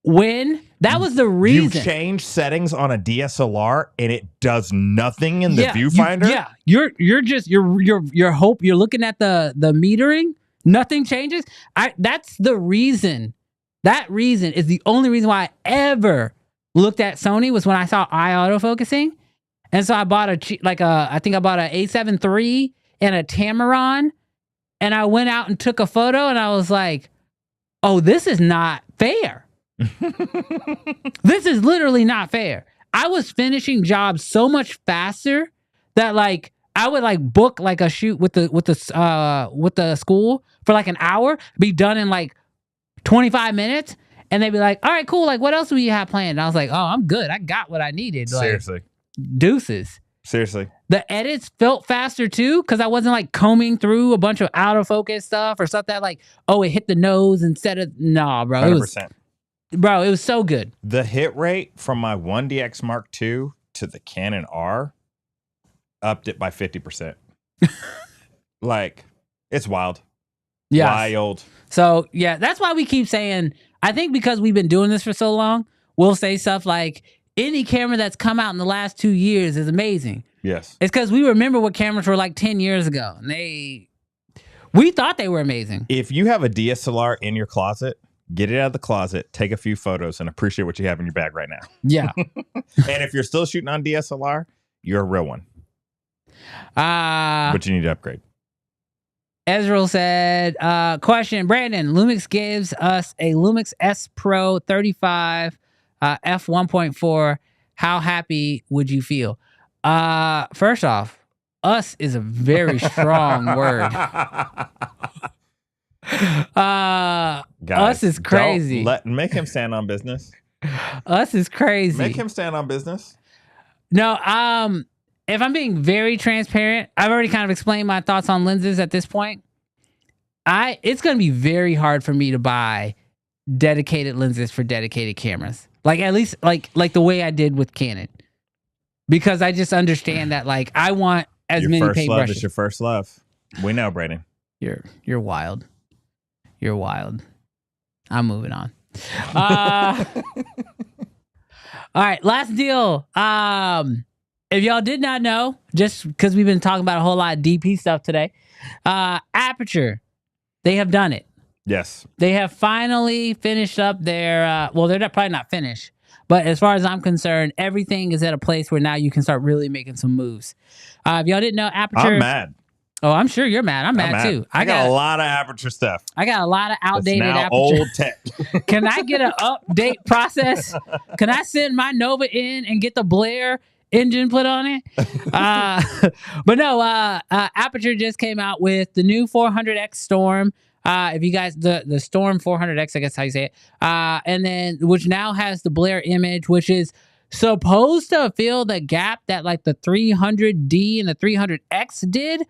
when that was the reason. You change settings on a DSLR and it does nothing in the viewfinder. You're hope you're looking at the metering, nothing changes. That's the reason. That reason is the only reason why I ever looked at Sony was when I saw eye autofocusing. And so I bought I think I bought a A7 III and a Tamron, and I went out and took a photo and I was like, oh, this is not fair. This is literally not fair. I was finishing jobs so much faster that, like, I would, like, book, like, a shoot with the school for, like, an hour, be done in, like, 25 minutes, and they'd be like, all right, cool, like, what else do you have planned? And I was like, oh, I'm good. I got what I needed. Seriously. Like, deuces. Seriously. The edits felt faster too, because I wasn't, like, combing through a bunch of out of focus stuff or stuff that, like, oh, it hit the nose instead of, nah, bro. 100%. Bro, it was so good. The hit rate from my 1DX Mark II to the Canon R upped it by 50%. Like, it's wild. Yeah. Wild. So, yeah, that's why we keep saying, I think because we've been doing this for so long, we'll say stuff like, any camera that's come out in the last 2 years is amazing. Yes. It's because we remember what cameras were like 10 years ago. And we thought they were amazing. If you have a DSLR in your closet, get it out of the closet, take a few photos, and appreciate what you have in your bag right now. Yeah. And if you're still shooting on DSLR, you're a real one. But you need to upgrade. Ezreal said, question, Brandon, Lumix gives us a Lumix S Pro 35 f1.4. How happy would you feel? First off, us is a very strong word. Guys, us is crazy. Make him stand on business. Us is crazy. Make him stand on business. No, if I'm being very transparent, I've already kind of explained my thoughts on lenses at this point. It's going to be very hard for me to buy dedicated lenses for dedicated cameras. Like, at least like the way I did with Canon. Because I just understand that, like, I want as many paintbrushes. It's your first love. We know, Brandon. You're wild. You're wild. I'm moving on. All right, last deal. If y'all did not know, just because we've been talking about a whole lot of DP stuff today, Aputure, they have done it. Yes. They have finally finished up their, well, they're probably not finished, but as far as I'm concerned, everything is at a place where now you can start really making some moves. If y'all didn't know, Aputure. I'm mad. Oh, I'm sure you're mad. I'm mad too. I got a lot of Aputure stuff. I got a lot of outdated Aputure. Aputure. Old tech. Can I get an update process? Can I send my Nova in and get the Blair engine put on it? But no, Aputure just came out with the new 400X Storm. If you guys, the Storm 400X, I guess how you say it. And then, which now has the Blair image, which is supposed to fill the gap that like the 300D and the 300X did.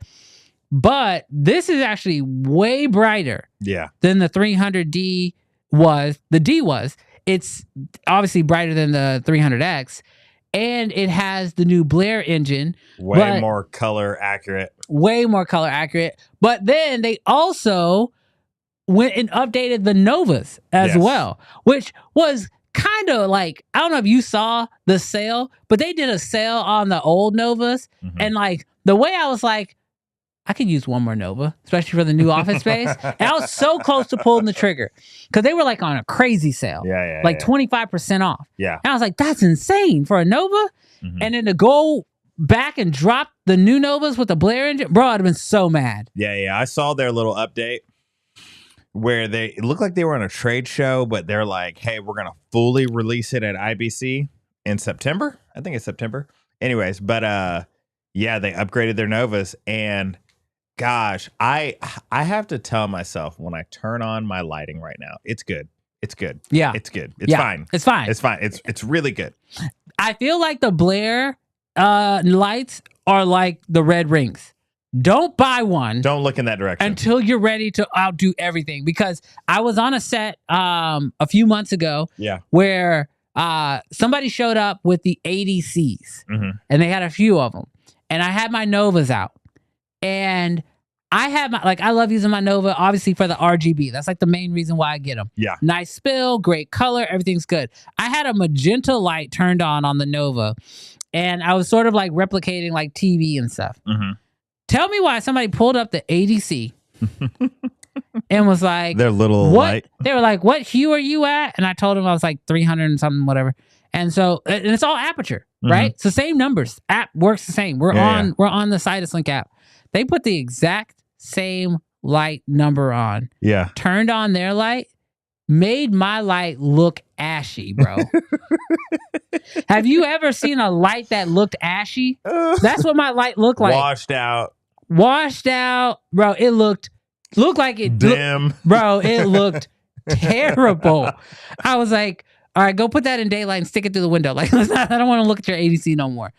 But this is actually way brighter than the 300D was. The D was. It's obviously brighter than the 300X. And it has the new Blair engine. Way more color accurate. Way more color accurate. But then they also went and updated the Novas as well, which was kind of like, I don't know if you saw the sale, but they did a sale on the old Novas. And like the way I was like, I could use one more Nova, especially for the new office space. And I was so close to pulling the trigger because they were like on a crazy sale, like 25% off. And I was like, that's insane for a Nova. And then to go back and drop the new Novas with the Blair engine, bro, I'd have been so mad. I saw their little update where it looked like they were on a trade show, but they're like, hey, we're going to fully release it at IBC in September. I think it's September. Anyways, but they upgraded their Novas, and gosh, I have to tell myself when I turn on my lighting right now, it's good. It's good. Yeah. It's good. It's fine. It's fine. It's fine. It's really good. I feel like the Blair lights are like the red rings. Don't buy one. Don't look in that direction until you're ready to outdo everything. Because I was on a set a few months ago where somebody showed up with the ADCs and they had a few of them. And I had my Novas out. And I had I love using my Nova, obviously, for the RGB. That's like the main reason why I get them. Nice spill, great color, everything's good. I had a magenta light turned on the Nova. And I was sort of like replicating like TV and stuff. Tell me why somebody pulled up the ADC and was like, their little light. They were like, what hue are you at? And I told them I was like 300 and something, whatever. And so, and it's all Aputure, right? It's the same numbers. App works the same. We're on the Sidus Link app. They put the exact same light number on. Turned on their light, made my light look ashy, bro. Have you ever seen a light that looked ashy? That's what my light looked like. Washed out, bro. It looked like it dim, bro. It looked terrible. I was like, all right, go put that in daylight and stick it through the window. Like, I don't want to look at your ADC no more.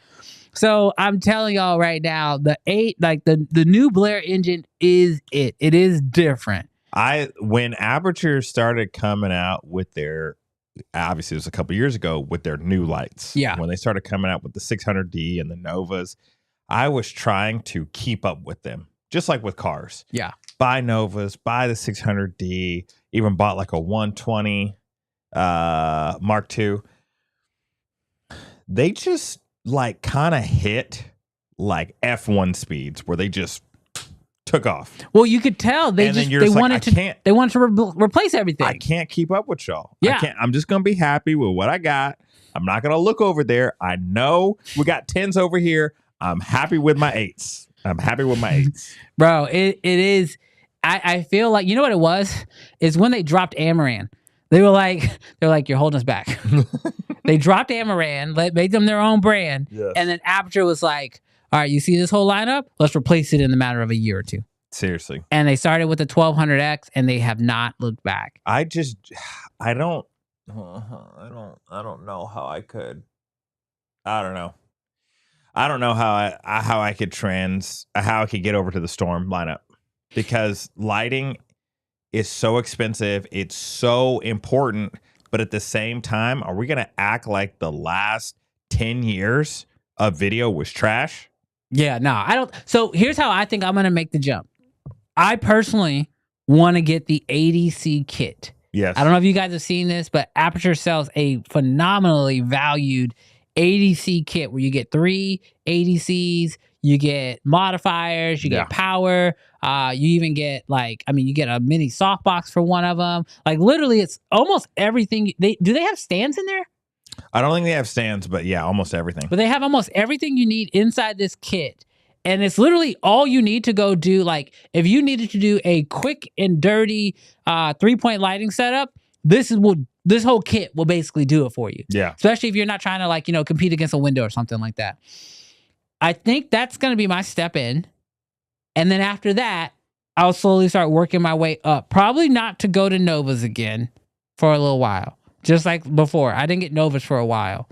So I'm telling y'all right now, the new Blair engine is it. It is different. When Aputure started coming out with their, obviously it was a couple years ago, with their new lights. When they started coming out with the 600D and the Novas, I was trying to keep up with them, just like with cars. Buy Novas, buy the 600D, even bought like a 120 Mark II. They just like kind of hit like F1 speeds where they just took off. Well, you could tell they wanted to replace everything. I can't keep up with y'all. I'm just gonna be happy with what I got. I'm not gonna look over there. I know we got 10s over here. I'm happy with my 8s. Bro, it is. I feel like, you know what it was? Is when they dropped Amaran. They're like, you're holding us back. They dropped Amaran, made them their own brand, and then Aputure was like, all right, you see this whole lineup? Let's replace it in the matter of a year or two. Seriously. And they started with the 1200X, and they have not looked back. I don't know how I could. I don't know. I don't know how I could get over to the Storm lineup, because lighting is so expensive. It's so important. But at the same time, are we going to act like the last 10 years of video was trash? Yeah, no, I don't. So here's how I think I'm going to make the jump. I personally want to get the ADC kit. Yes. I don't know if you guys have seen this, but Aputure sells a phenomenally valued ADC kit where you get 3 ADCs, you get modifiers, you get power, you even get you get a mini softbox for one of them. Like literally, it's almost everything. Do they have stands in there? I don't think they have stands, but yeah, almost everything. But they have almost everything you need inside this kit. And it's literally all you need to go do. Like if you needed to do a quick and dirty 3-point lighting setup, this whole kit will basically do it for you. Yeah. Especially if you're not trying to compete against a window or something like that. I think that's going to be my step in. And then after that, I'll slowly start working my way up. Probably not to go to Novas again for a little while. Just like before. I didn't get Novas for a while.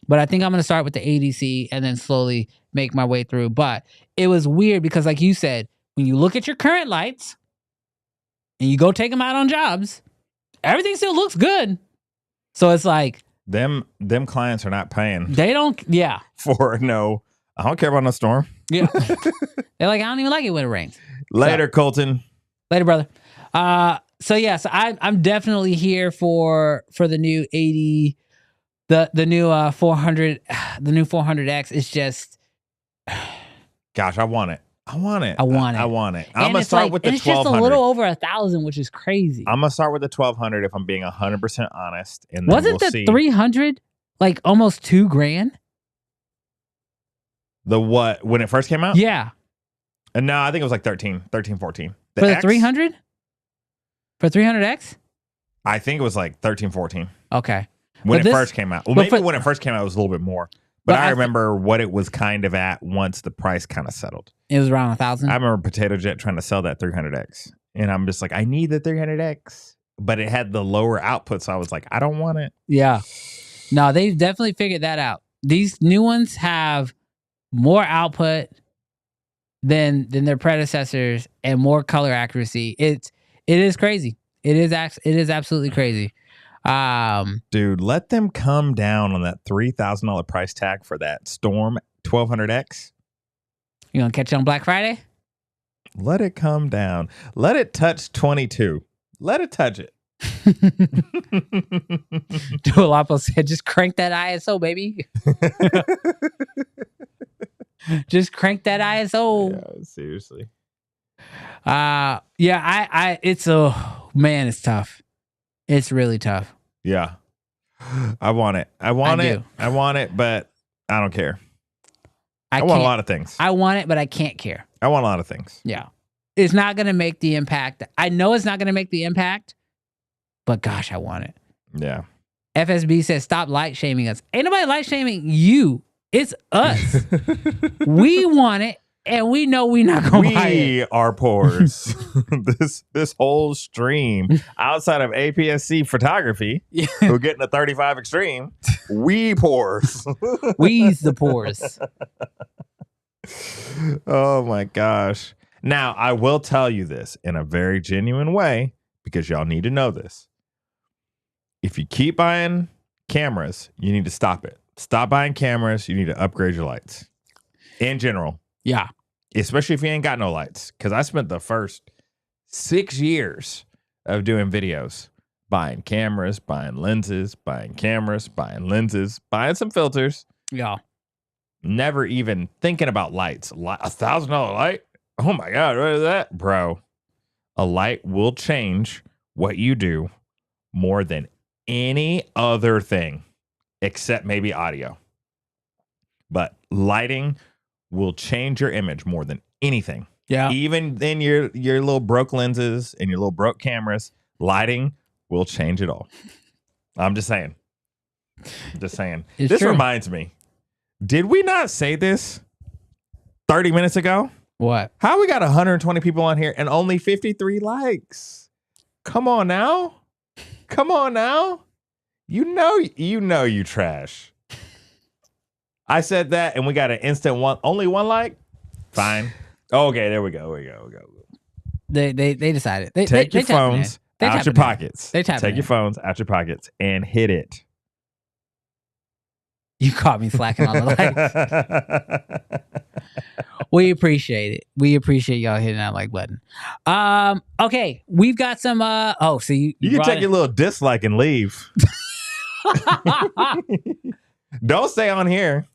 But I think I'm going to start with the ADC and then slowly make my way through. But it was weird because like you said, when you look at your current lights and you go take them out on jobs, everything still looks good. So it's like them clients are not paying. They don't, yeah. For no, I don't care about no storm. Yeah. They're like, I don't even like it when it rains. Later, Colton. Later, brother. So I'm definitely here for the new 80, the new 400, the new 400X. It's just, gosh, I want it. I want it. I'm gonna start with the 1200. It's just a little over 1,000, which is crazy. I'm gonna start with the 1200 if I'm being 100% honest. And wasn't the 300 like almost $2,000? The what? When it first came out? Yeah. And no, I think it was like 13, 14. For the 300? For 300X? I think it was like 13, 14. Okay. When it first came out. Well, maybe when it first came out, it was a little bit more. But I remember what it was kind of at once the price kind of settled. It was around 1,000? I remember Potato Jet trying to sell that 300X. And I'm just like, I need the 300X. But it had the lower output, so I was like, I don't want it. Yeah. No, they've definitely figured that out. These new ones have more output than their predecessors and more color accuracy. It is crazy. It is absolutely crazy. Dude, let them come down on that $3,000 price tag for that Storm 1200X. You gonna catch it on Black Friday? Let it come down. Let it touch 22. Let it touch it. Duolapo said, just crank that ISO, baby. Just crank that ISO. Yeah, seriously. It's tough. It's really tough. Yeah. I want it. I want it, but I don't care. I want a lot of things. I want it, but I can't care. I want a lot of things. Yeah. It's not going to make the impact. I know it's not going to make the impact, but gosh, I want it. Yeah. FSB says, stop light shaming us. Ain't nobody light shaming you. It's us. We want it. And we know we're not going to buy it. We are pores. this whole stream outside of APS-C photography, who getting a 35 extreme, we pores. We's the pores. Oh my gosh. Now, I will tell you this in a very genuine way, because y'all need to know this. If you keep buying cameras, you need to stop it. Stop buying cameras. You need to upgrade your lights. In general. Yeah. Especially if you ain't got no lights. Because I spent the first 6 years of doing videos. Buying cameras, buying lenses, buying cameras, buying lenses, buying some filters. Yeah. Never even thinking about lights. $1,000 light? Oh my God, what is that? Bro, a light will change what you do more than any other thing. Except maybe audio. But lighting will change your image more than anything. Yeah. Even in your little broke lenses and your little broke cameras, lighting will change it all. I'm just saying. This true. Reminds me. Did we not say this 30 minutes ago? What? How we got 120 people on here and only 53 likes? Come on now. You know you trash. I said that and we got an instant only one like. Fine. Okay, there we go. They decided. Take your phones out your pockets. Take your phones out your pockets and hit it. You caught me slacking on the likes. We appreciate it. We appreciate y'all hitting that like button. Okay, we've got some. So you can take your little dislike and leave. Don't stay on here.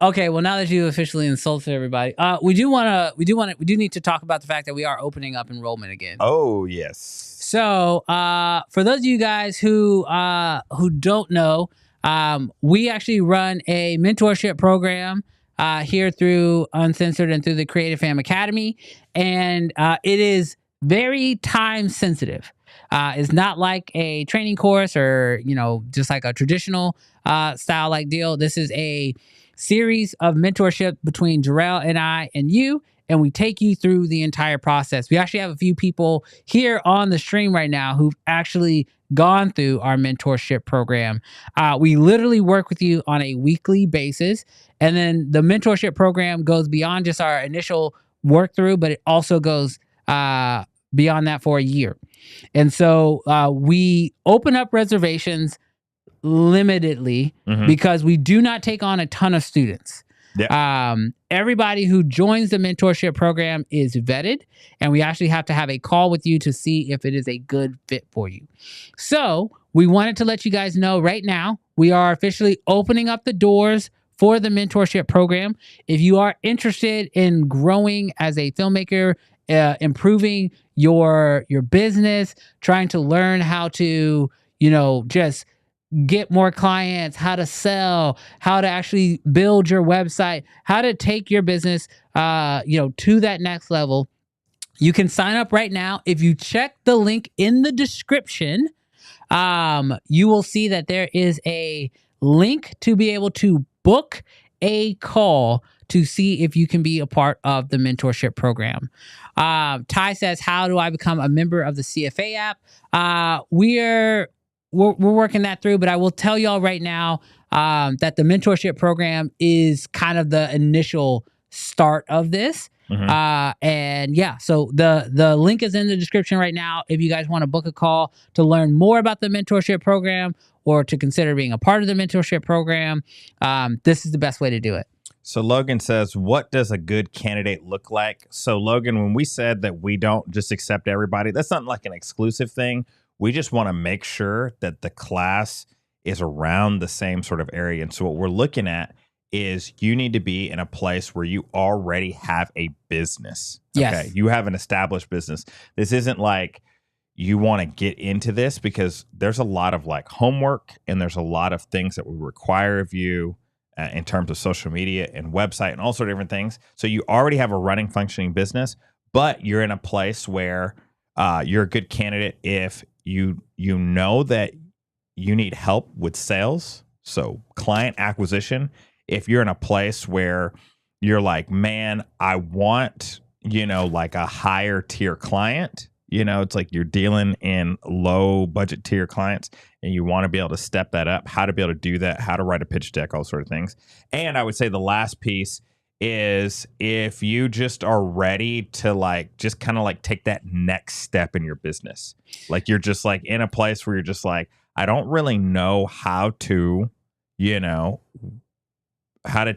Okay, well, now that you officially insulted everybody, we do need to talk about the fact that we are opening up enrollment again. Oh, yes. So, for those of you guys who don't know, we actually run a mentorship program here through Uncensored and through the Creative Fam Academy, and it is very time sensitive. It's not like a training course or just like a traditional style like deal. This is a series of mentorship between Jarrell and I and you, and we take you through the entire process. We actually have a few people here on the stream right now who've actually gone through our mentorship program. We literally work with you on a weekly basis. And then the mentorship program goes beyond just our initial work through, but it also goes beyond that for a year. And so we open up reservations limitedly because we do not take on a ton of students. Yeah. Everybody who joins the mentorship program is vetted, and we actually have to have a call with you to see if it is a good fit for you. So we wanted to let you guys know right now, we are officially opening up the doors for the mentorship program. If you are interested in growing as a filmmaker, improving your business, trying to learn how to, just get more clients, how to sell, how to actually build your website, how to take your business, to that next level, you can sign up right now. If you check the link in the description, you will see that there is a link to be able to book a call to see if you can be a part of the mentorship program. Ty says, how do I become a member of the CFA app? We're working that through, but I will tell y'all right now that the mentorship program is kind of the initial start of this. And yeah, so the link is in the description right now. If you guys want to book a call to learn more about the mentorship program or to consider being a part of the mentorship program, this is the best way to do it. So Logan says, what does a good candidate look like? So Logan, when we said that we don't just accept everybody, that's not like an exclusive thing. We just want to make sure that the class is around the same sort of area. And so what we're looking at is you need to be in a place where you already have a business. Yes. Okay. You have an established business. This isn't like you want to get into this because there's a lot of like homework and there's a lot of things that we require of you in terms of social media and website and all sorts of different things. So you already have a running, functioning business, but you're in a place where you're a good candidate if you know that you need help with sales, so client acquisition. If you're in a place where you're like, man, I want, like a higher tier client, it's like you're dealing in low budget tier clients and you want to be able to step that up, how to be able to do that, how to write a pitch deck, all sort of things. And I would say the last piece is if you just are ready to like just kind of like take that next step in your business, like you're just like in a place where you're just like, I don't really know how to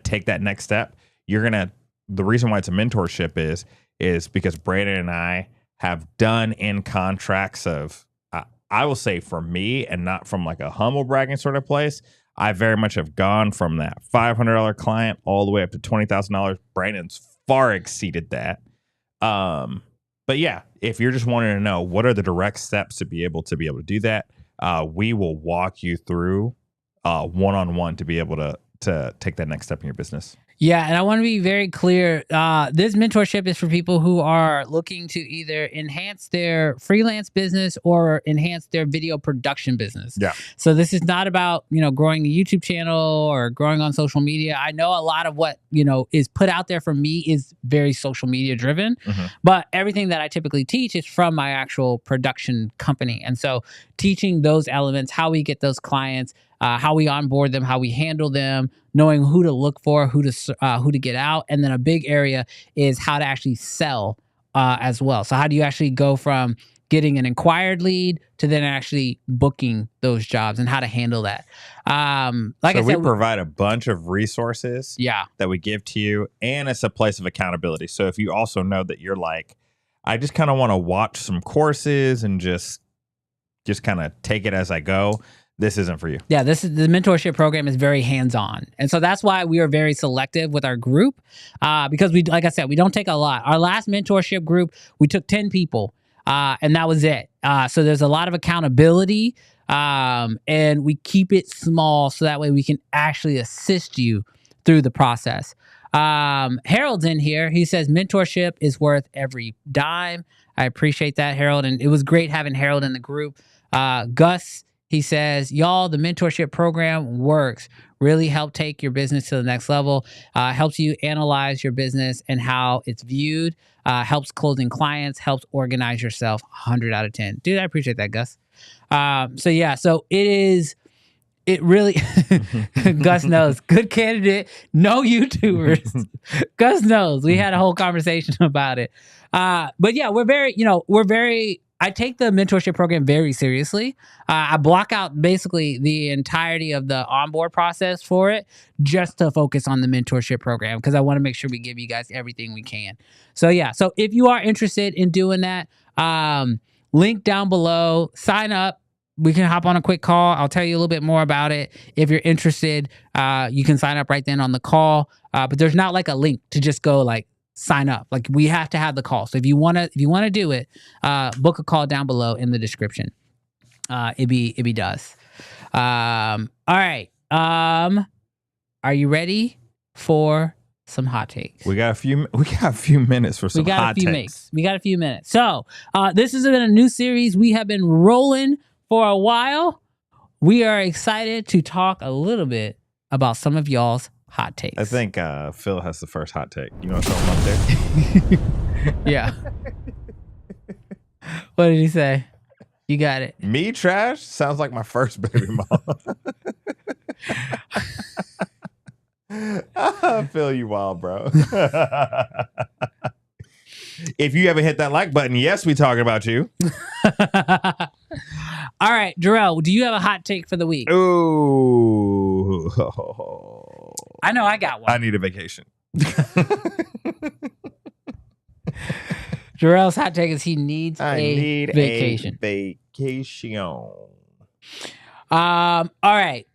take that next step. The reason why it's a mentorship is because Brandon and I have done in contracts of I will say for me, and not from like a humble bragging sort of place, I very much have gone from that $500 client all the way up to $20,000. Brandon's far exceeded that. But yeah, if you're just wanting to know what are the direct steps to be able to do that, we will walk you through one-on-one to be able to take that next step in your business. Yeah, and I want to be very clear. This mentorship is for people who are looking to either enhance their freelance business or enhance their video production business. Yeah. So this is not about, growing a YouTube channel or growing on social media. I know a lot of what, is put out there for me is very social media driven, but everything that I typically teach is from my actual production company. And so teaching those elements, how we get those clients, how we onboard them, how we handle them, knowing who to look for, who to get out. And then a big area is how to actually sell as well. So how do you actually go from getting an inquired lead to then actually booking those jobs and how to handle that? Like I said, we provide a bunch of resources that we give to you, and it's a place of accountability. So if you also know that you're like, I just kind of want to watch some courses and just kind of take it as I go, this isn't for you. Yeah, the mentorship program is very hands-on. And so that's why we are very selective with our group because like I said, we don't take a lot. Our last mentorship group, we took 10 people and that was it. So there's a lot of accountability and we keep it small so that way we can actually assist you through the process. Harold's in here. He says mentorship is worth every dime. I appreciate that, Harold. And it was great having Harold in the group. Gus He says, y'all, the mentorship program works. Really help take your business to the next level. Helps you analyze your business and how it's viewed. Helps closing clients. Helps organize yourself. 100 out of 10. Dude, I appreciate that, Gus. So it is. It really, Gus knows. Good candidate. No YouTubers. Gus knows. We had a whole conversation about it. But yeah, I take the mentorship program very seriously. I block out basically the entirety of the onboard process for it just to focus on the mentorship program because I want to make sure we give you guys everything we can. So yeah, so if you are interested in doing that, link down below, sign up. We can hop on a quick call. I'll tell you a little bit more about it. If you're interested, you can sign up right then on the call. But there's not like a link to just go like sign up. Like we have to have the call. So if you wanna do it, book a call down below in the description. It be does. All right. Are you ready for some hot takes? We got a few minutes for some hot takes. We got a few minutes. So this has been a new series. We have been rolling for a while. We are excited to talk a little bit about some of y'all's hot takes. I think Phil has the first hot take. You want to throw him up there? Yeah. What did he say? You got it. Me trash? Sounds like my first baby mom. Phil, you wild, bro. If you haven't hit that like button, yes, we talking about you. All right, Jarrell, do you have a hot take for the week? Ooh. I know I got one. I need a vacation. Jarrell's hot take is he needs a vacation. All right.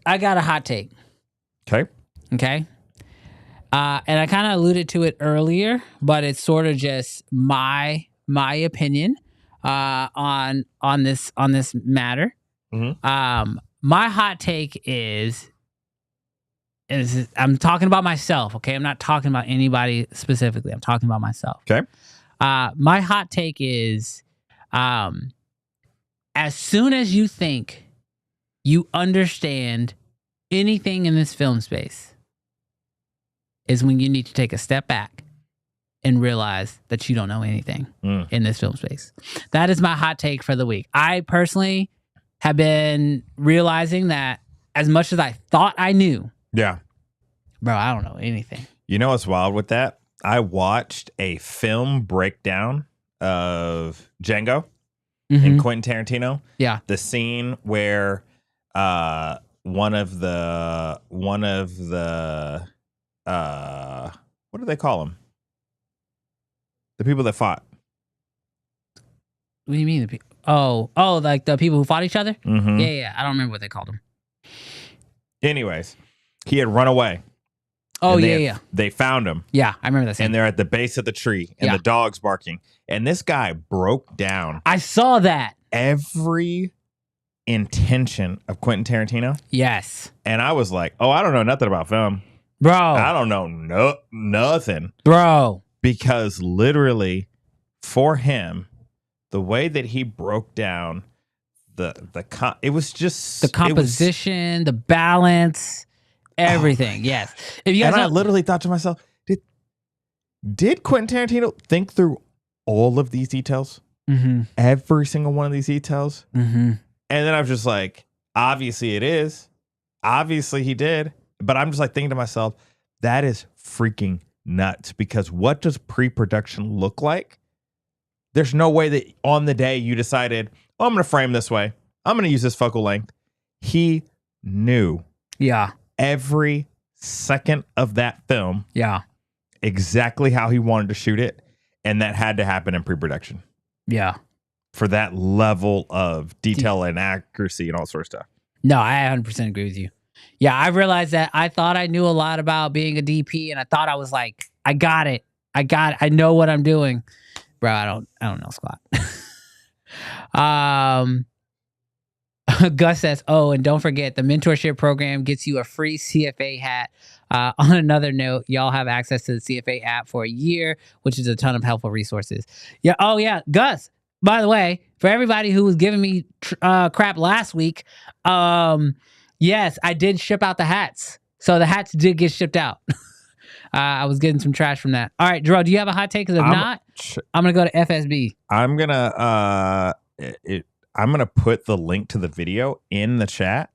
I got a hot take. Okay. And I kind of alluded to it earlier, but it's sort of just my opinion on this matter. Mm-hmm. My hot take is I'm talking about myself, okay? I'm not talking about anybody specifically. I'm talking about myself. Okay. My hot take is as soon as you think you understand anything in this film space is when you need to take a step back and realize that you don't know anything in this film space. That is my hot take for the week. I personally have been realizing that as much as I thought I knew, yeah, bro, I don't know anything. You know what's wild with that? I watched a film breakdown of Django and Quentin Tarantino. Yeah. The scene where one of the what do they call them? The people that fought. What do you mean? Like the people who fought each other? Mm-hmm. Yeah. I don't remember what they called them. Anyways, he had run away. Oh, yeah. They found him. Yeah, I remember that scene. And they're at the base of the tree, and the dog's barking. And this guy broke down. I saw that. Every intention of Quentin Tarantino. Yes. And I was like, I don't know nothing about film. Bro. I don't know nothing. Bro. Because literally, for him, the way that he broke down it was just the composition, the balance, everything. Yes. If you guys I literally thought to myself, did Quentin Tarantino think through all of these details? Mm-hmm. Every single one of these details? Mm-hmm. And then I was just like, obviously it is. Obviously he did. But I'm just like thinking to myself, that is freaking nuts. Because what does pre-production look like? There's no way that on the day you decided, I'm going to frame this way. I'm going to use this focal length. He knew. Yeah. Every second of that film. Yeah. Exactly how he wanted to shoot it. And that had to happen in pre-production. Yeah. For that level of detail and accuracy and all sorts of stuff. No, I 100% agree with you. Yeah, I realized that I thought I knew a lot about being a DP, and I thought I was like, I got it. I know what I'm doing. Bro, I don't know squat. Gus says, and don't forget, the mentorship program gets you a free CFA hat. On another note, y'all have access to the CFA app for a year, which is a ton of helpful resources. Yeah. Oh, yeah. Gus, by the way, for everybody who was giving me crap last week, yes, I did ship out the hats. So the hats did get shipped out. I was getting some trash from that. All right, Jarrell, do you have a hot take? Because if not, I'm gonna go to FSB. I'm gonna put the link to the video in the chat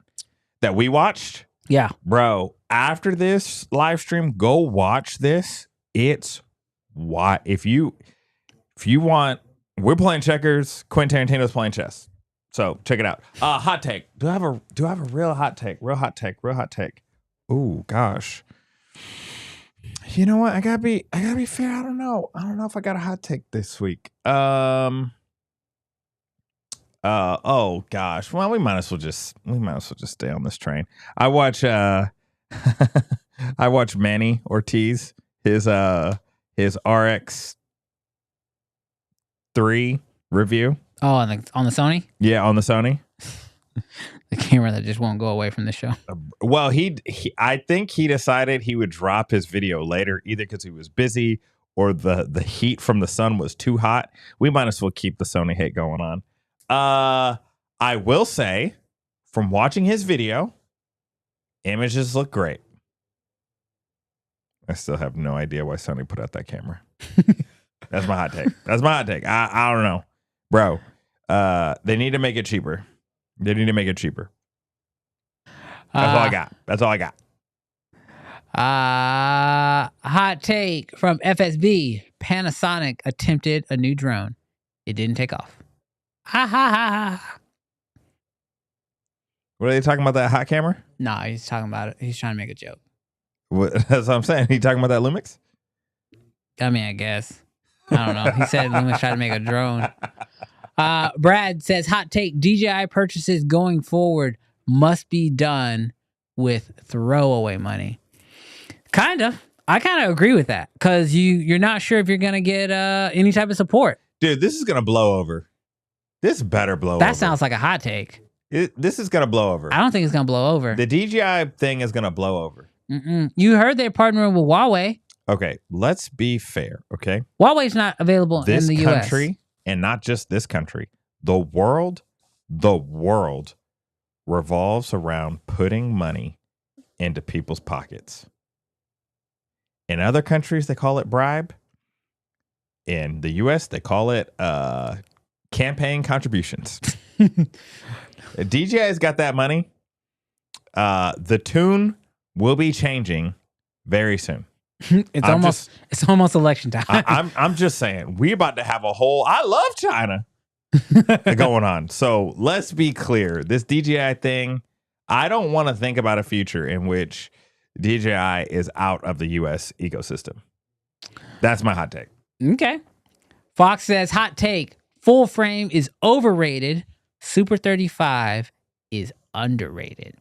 that we watched. Yeah, bro. After this live stream, go watch this. It's why if you want, we're playing checkers. Quentin Tarantino's playing chess. So check it out. Hot take. Do I have a real hot take? Real hot take. Oh gosh. You know what? I gotta be fair. I don't know if I got a hot take this week. Oh gosh. Well, we might as well just stay on this train. I watch Manny Ortiz, his RX3 review. Oh, on the Sony? Yeah, on the Sony. The camera that just won't go away from the show. Well, I think he decided he would drop his video later, either because he was busy or the heat from the sun was too hot. We might as well keep the Sony hate going on. I will say, from watching his video, images look great. I still have no idea why Sony put out that camera. That's my hot take. I don't know, bro. They need to make it cheaper. That's all I got. Hot take from FSB. Panasonic attempted a new drone. It didn't take off. Ha ha ha ha. What are they talking about, that hot camera? No, he's talking about it. He's trying to make a joke. That's what I'm saying. He talking about that Lumix? I mean, I guess. I don't know. He said Lumix tried to make a drone. Brad says, hot take, DJI purchases going forward must be done with throwaway money. Kind of. I kind of agree with that, because you're not sure if you're going to get any type of support. Dude, this is going to blow over. This better blow over. That sounds like a hot take. This is going to blow over. I don't think it's going to blow over. The DJI thing is going to blow over. You heard they're partnering with Huawei. Okay, let's be fair, okay? Huawei's not available in the U.S. This country, and not just this country, the world revolves around putting money into people's pockets. In other countries, they call it bribe. In the U.S., they call it campaign contributions. DJI's got that money. The tune will be changing very soon. It's almost election time. I'm just saying, we're about to have a whole, I love China going on. So let's be clear. This DJI thing, I don't want to think about a future in which DJI is out of the US ecosystem. That's my hot take. Okay. Fox says, hot take, full frame is overrated. Super 35 is underrated.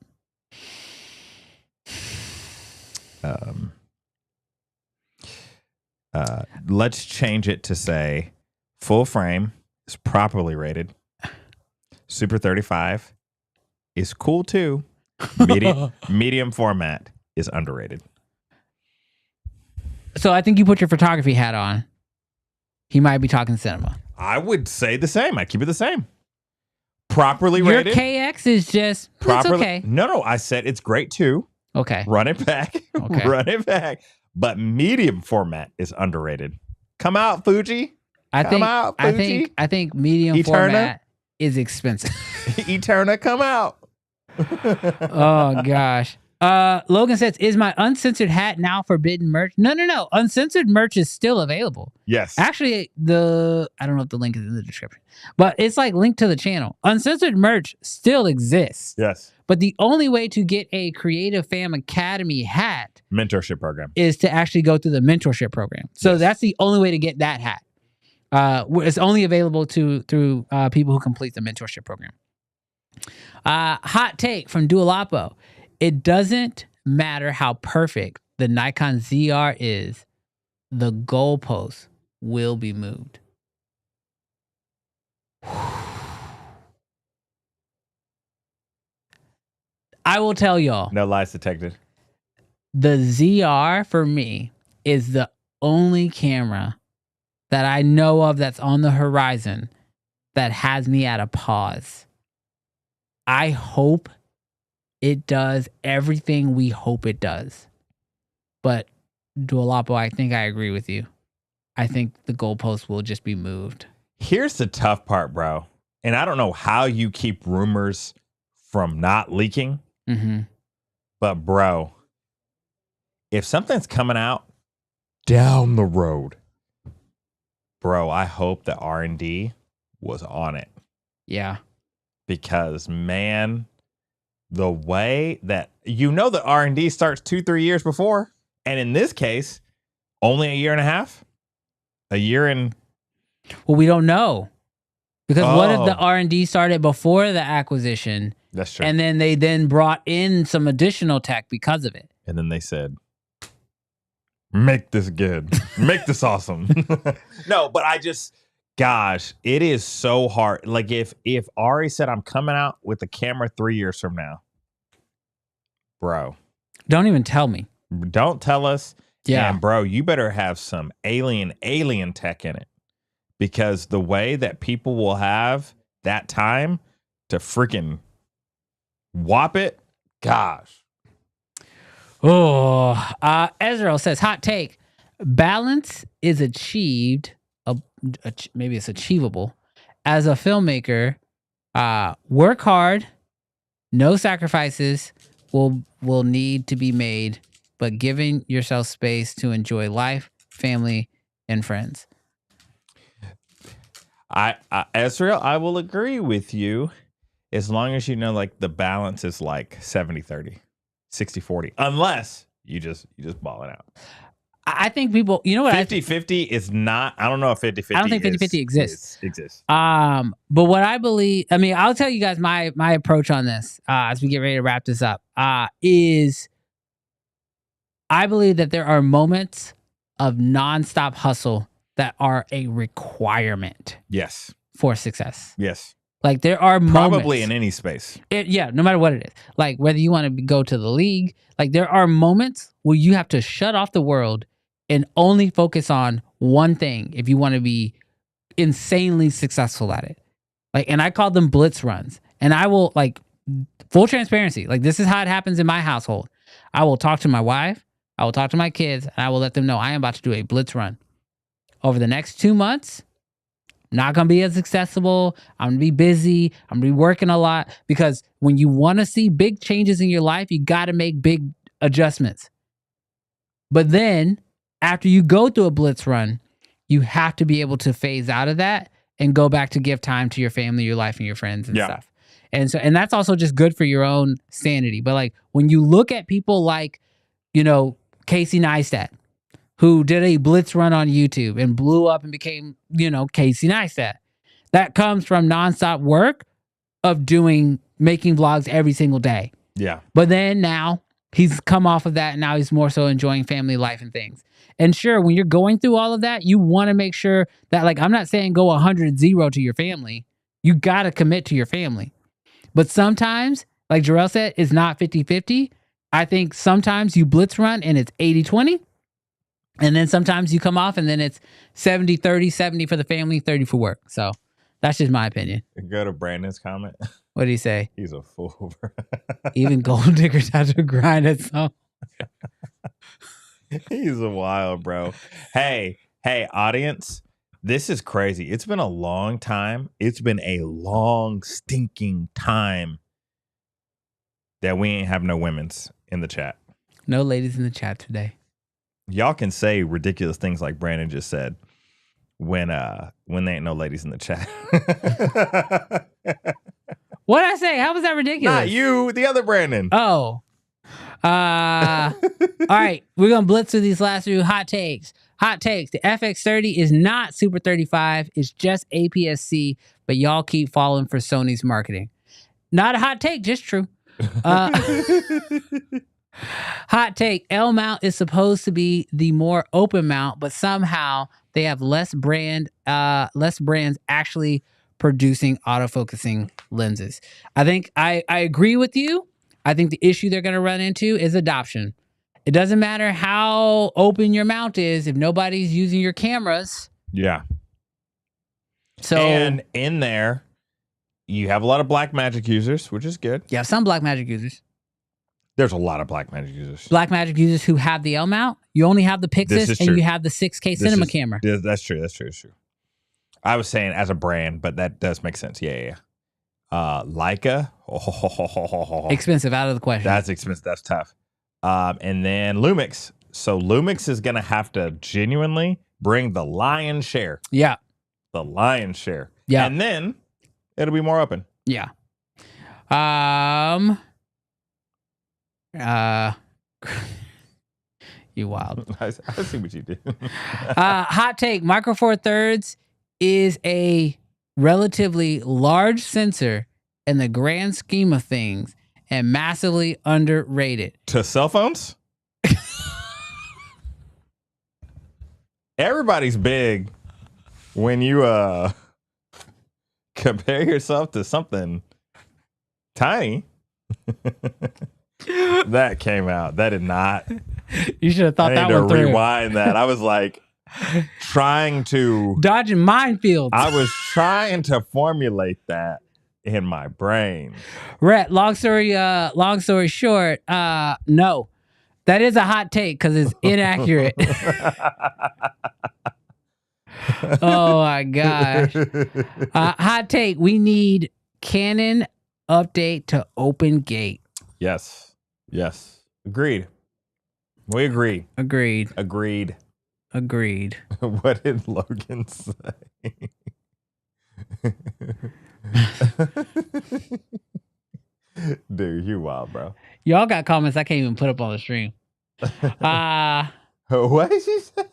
Let's change it to say full frame is properly rated. Super 35 is cool too. Medium format is underrated. So I think you put your photography hat on. He might be talking cinema. I would say the same. I keep it the same. Properly rated. Your KX is just properly. It's okay. No, I said it's great too. Okay. Run it back. Okay. Run it back. But medium format is underrated. Come out, Fuji. I think medium format is expensive. Eterna, come out. Oh gosh. Logan says, is my uncensored hat now forbidden merch? No. Uncensored merch is still available. Yes. Actually, I don't know if the link is in the description, but it's like linked to the channel. Uncensored merch still exists. Yes. But the only way to get a Creative Fam Academy hat mentorship program is to actually go through the mentorship program. So that's the only way to get that hat. It's only available through people who complete the mentorship program. Hot take from Duolapo. It doesn't matter how perfect the Nikon ZR is, the goalpost will be moved. I will tell y'all. No lies detected. The ZR for me is the only camera that I know of that's on the horizon that has me at a pause. I hope it does everything we hope it does. But Duolapo, I think I agree with you. I think the goalpost will just be moved. Here's the tough part, bro. And I don't know how you keep rumors from not leaking. Mm-hmm. But, bro, if something's coming out down the road, bro, I hope that R&D was on it. Yeah. Because, man, the way that, the R&D starts 2-3 years before. And in this case, only a year and a half. A year and... Well, we don't know. Because what if the R&D started before the acquisition? That's true. And then they brought in some additional tech because of it. And then they said, make this good. Make this awesome. No, but gosh, it is so hard. Like if ARRI said, I'm coming out with a camera 3 years from now, bro. Don't even tell me. Don't tell us. Yeah. And bro, you better have some alien tech in it. Because the way that people will have that time to freaking whop it, gosh. Oh, Ezreal says, hot take. Balance is achieved, maybe it's achievable. As a filmmaker, work hard, no sacrifices will need to be made, but giving yourself space to enjoy life, family, and friends. Ezreal, I will agree with you as long as like the balance is like 70-30, 60-40, unless you just ball it out. I think people, you know what? 50-50 is not, I don't know if 50-50 I don't think 50-50 exists. Exists. But what I believe, I mean, I'll tell you guys my approach on this as we get ready to wrap this up, is I believe that there are moments of nonstop hustle that are a requirement. Yes. For success. Yes. Like there are probably in any space. No matter what it is. Like whether you want to go to the league, like there are moments where you have to shut off the world and only focus on one thing if you want to be insanely successful at it. Like, and I call them blitz runs. And I will, like, full transparency, like this is how it happens in my household. I will talk to my wife, I will talk to my kids, and I will let them know I am about to do a blitz run. Over the next 2 months, I'm not going to be as accessible. I'm going to be busy. I'm going to be working a lot, because when you want to see big changes in your life, you got to make big adjustments. But then after you go through a blitz run, you have to be able to phase out of that and go back to give time to your family, your life, and your friends and stuff. And that's also just good for your own sanity. But like when you look at people like, Casey Neistat, who did a blitz run on YouTube and blew up and became, Casey Neistat. That comes from nonstop work of making vlogs every single day. Yeah. But then now he's come off of that, and now he's more so enjoying family life and things. And sure, when you're going through all of that, you want to make sure that, like, I'm not saying go 100-0 to your family. You got to commit to your family. But sometimes, like Jarrell said, it's not 50-50. I think sometimes you blitz run and it's 80-20. And then sometimes you come off and then it's 70-30, 70 for the family, 30 for work. So that's just my opinion. Go to Brandon's comment. What did he say? He's a fool. Even gold diggers have to grind at some. He's a wild, bro. Hey, audience. This is crazy. It's been a long time. It's been a long, stinking time that we ain't have no women's in the chat. No ladies in the chat today. Y'all can say ridiculous things like Brandon just said when there ain't no ladies in the chat. What'd I say? How was that ridiculous? Not you, the other Brandon. Oh. All right. We're going to blitz through these last few hot takes. Hot takes. The FX30 is not Super 35. It's just APS-C, but y'all keep falling for Sony's marketing. Not a hot take, just true. Hot take. L mount is supposed to be the more open mount, but somehow they have less brands actually producing autofocusing lenses. I think I agree with you. I think the issue they're going to run into is adoption. It doesn't matter how open your mount is if nobody's using your cameras. Yeah. So and in there, you have a lot of Blackmagic users, which is good. you have some Blackmagic users. There's a lot of Blackmagic users. Blackmagic users who have the L mount. You only have the Pixis and you have the 6K cinema camera. That's true. That's true. I was saying as a brand, but that does make sense. Yeah. Leica. Expensive, out of the question. That's expensive. That's tough. And then Lumix. So Lumix is going to have to genuinely bring the lion's share. Yeah. The lion's share. Yeah. And then it'll be more open. Yeah. You wild. I see what you did. Hot take. Micro Four Thirds is a relatively large sensor in the grand scheme of things and massively underrated. To cell phones? Everybody's big when you compare yourself to something tiny. That came out. That did not. You should have thought that one through. I need to rewind that. I was like trying to dodging minefields. I was trying to formulate that in my brain. Rhett, long story short, no. That is a hot take because it's inaccurate. Oh my gosh. Hot take. We need Canon update to Open Gate. Yes. Agreed. We agree. Agreed. What did Logan say? Dude, you wild, bro. Y'all got comments I can't even put up on the stream. What did you say?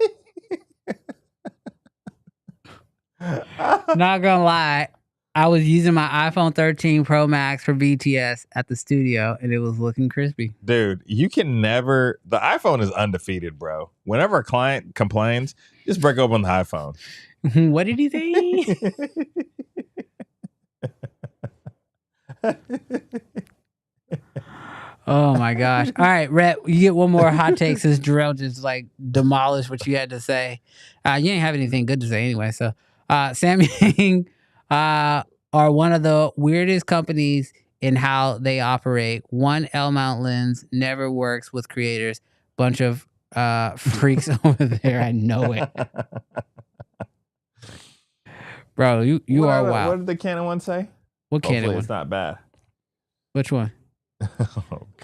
Not gonna lie, I was using my iPhone 13 Pro Max for BTS at the studio, and it was looking crispy. Dude, you can never... The iPhone is undefeated, bro. Whenever a client complains, just break open the iPhone. What did he say? Oh my gosh. All right, Rhett, you get one more hot take since Jarrell just like demolished what you had to say. You ain't have anything good to say anyway. So Samyang are one of the weirdest companies in how they operate. One L-mount lens never works with creators. Bunch of freaks over there. I know it. Bro, you are wild. What did the Canon one say? What Canon one? It's not bad. Which one?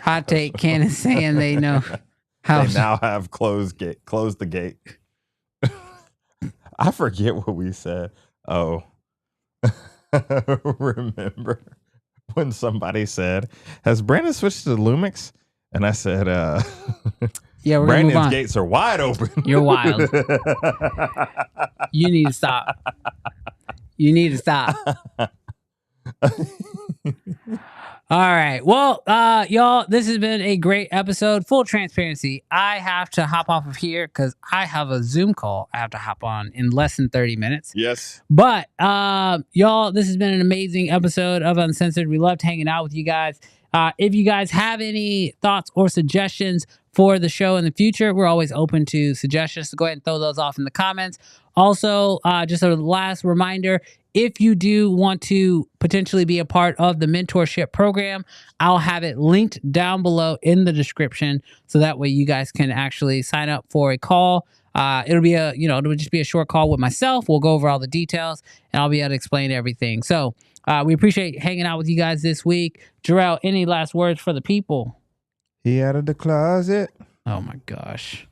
Hot take. Canon saying they know how. They now have closed the gate. I forget what we said. Oh, remember when somebody said, "Has Brandon switched to Lumix?" And I said, "Yeah, we're Brandon's gonna move on. gates are wide open." You're wild. You need to stop. All right. Well, y'all, this has been a great episode. Full transparency. I have to hop off of here because I have a Zoom call I have to hop on in less than 30 minutes. Yes. But, y'all, this has been an amazing episode of Uncensored. We loved hanging out with you guys. If you guys have any thoughts or suggestions for the show in the future, we're always open to suggestions. So go ahead and throw those off in the comments. Also, just a last reminder, if you do want to potentially be a part of the mentorship program, I'll have it linked down below in the description. So that way you guys can actually sign up for a call. It'll just be a short call with myself. We'll go over all the details and I'll be able to explain everything. So we appreciate hanging out with you guys this week. Jarrell, any last words for the people? He out of the closet. Oh my gosh.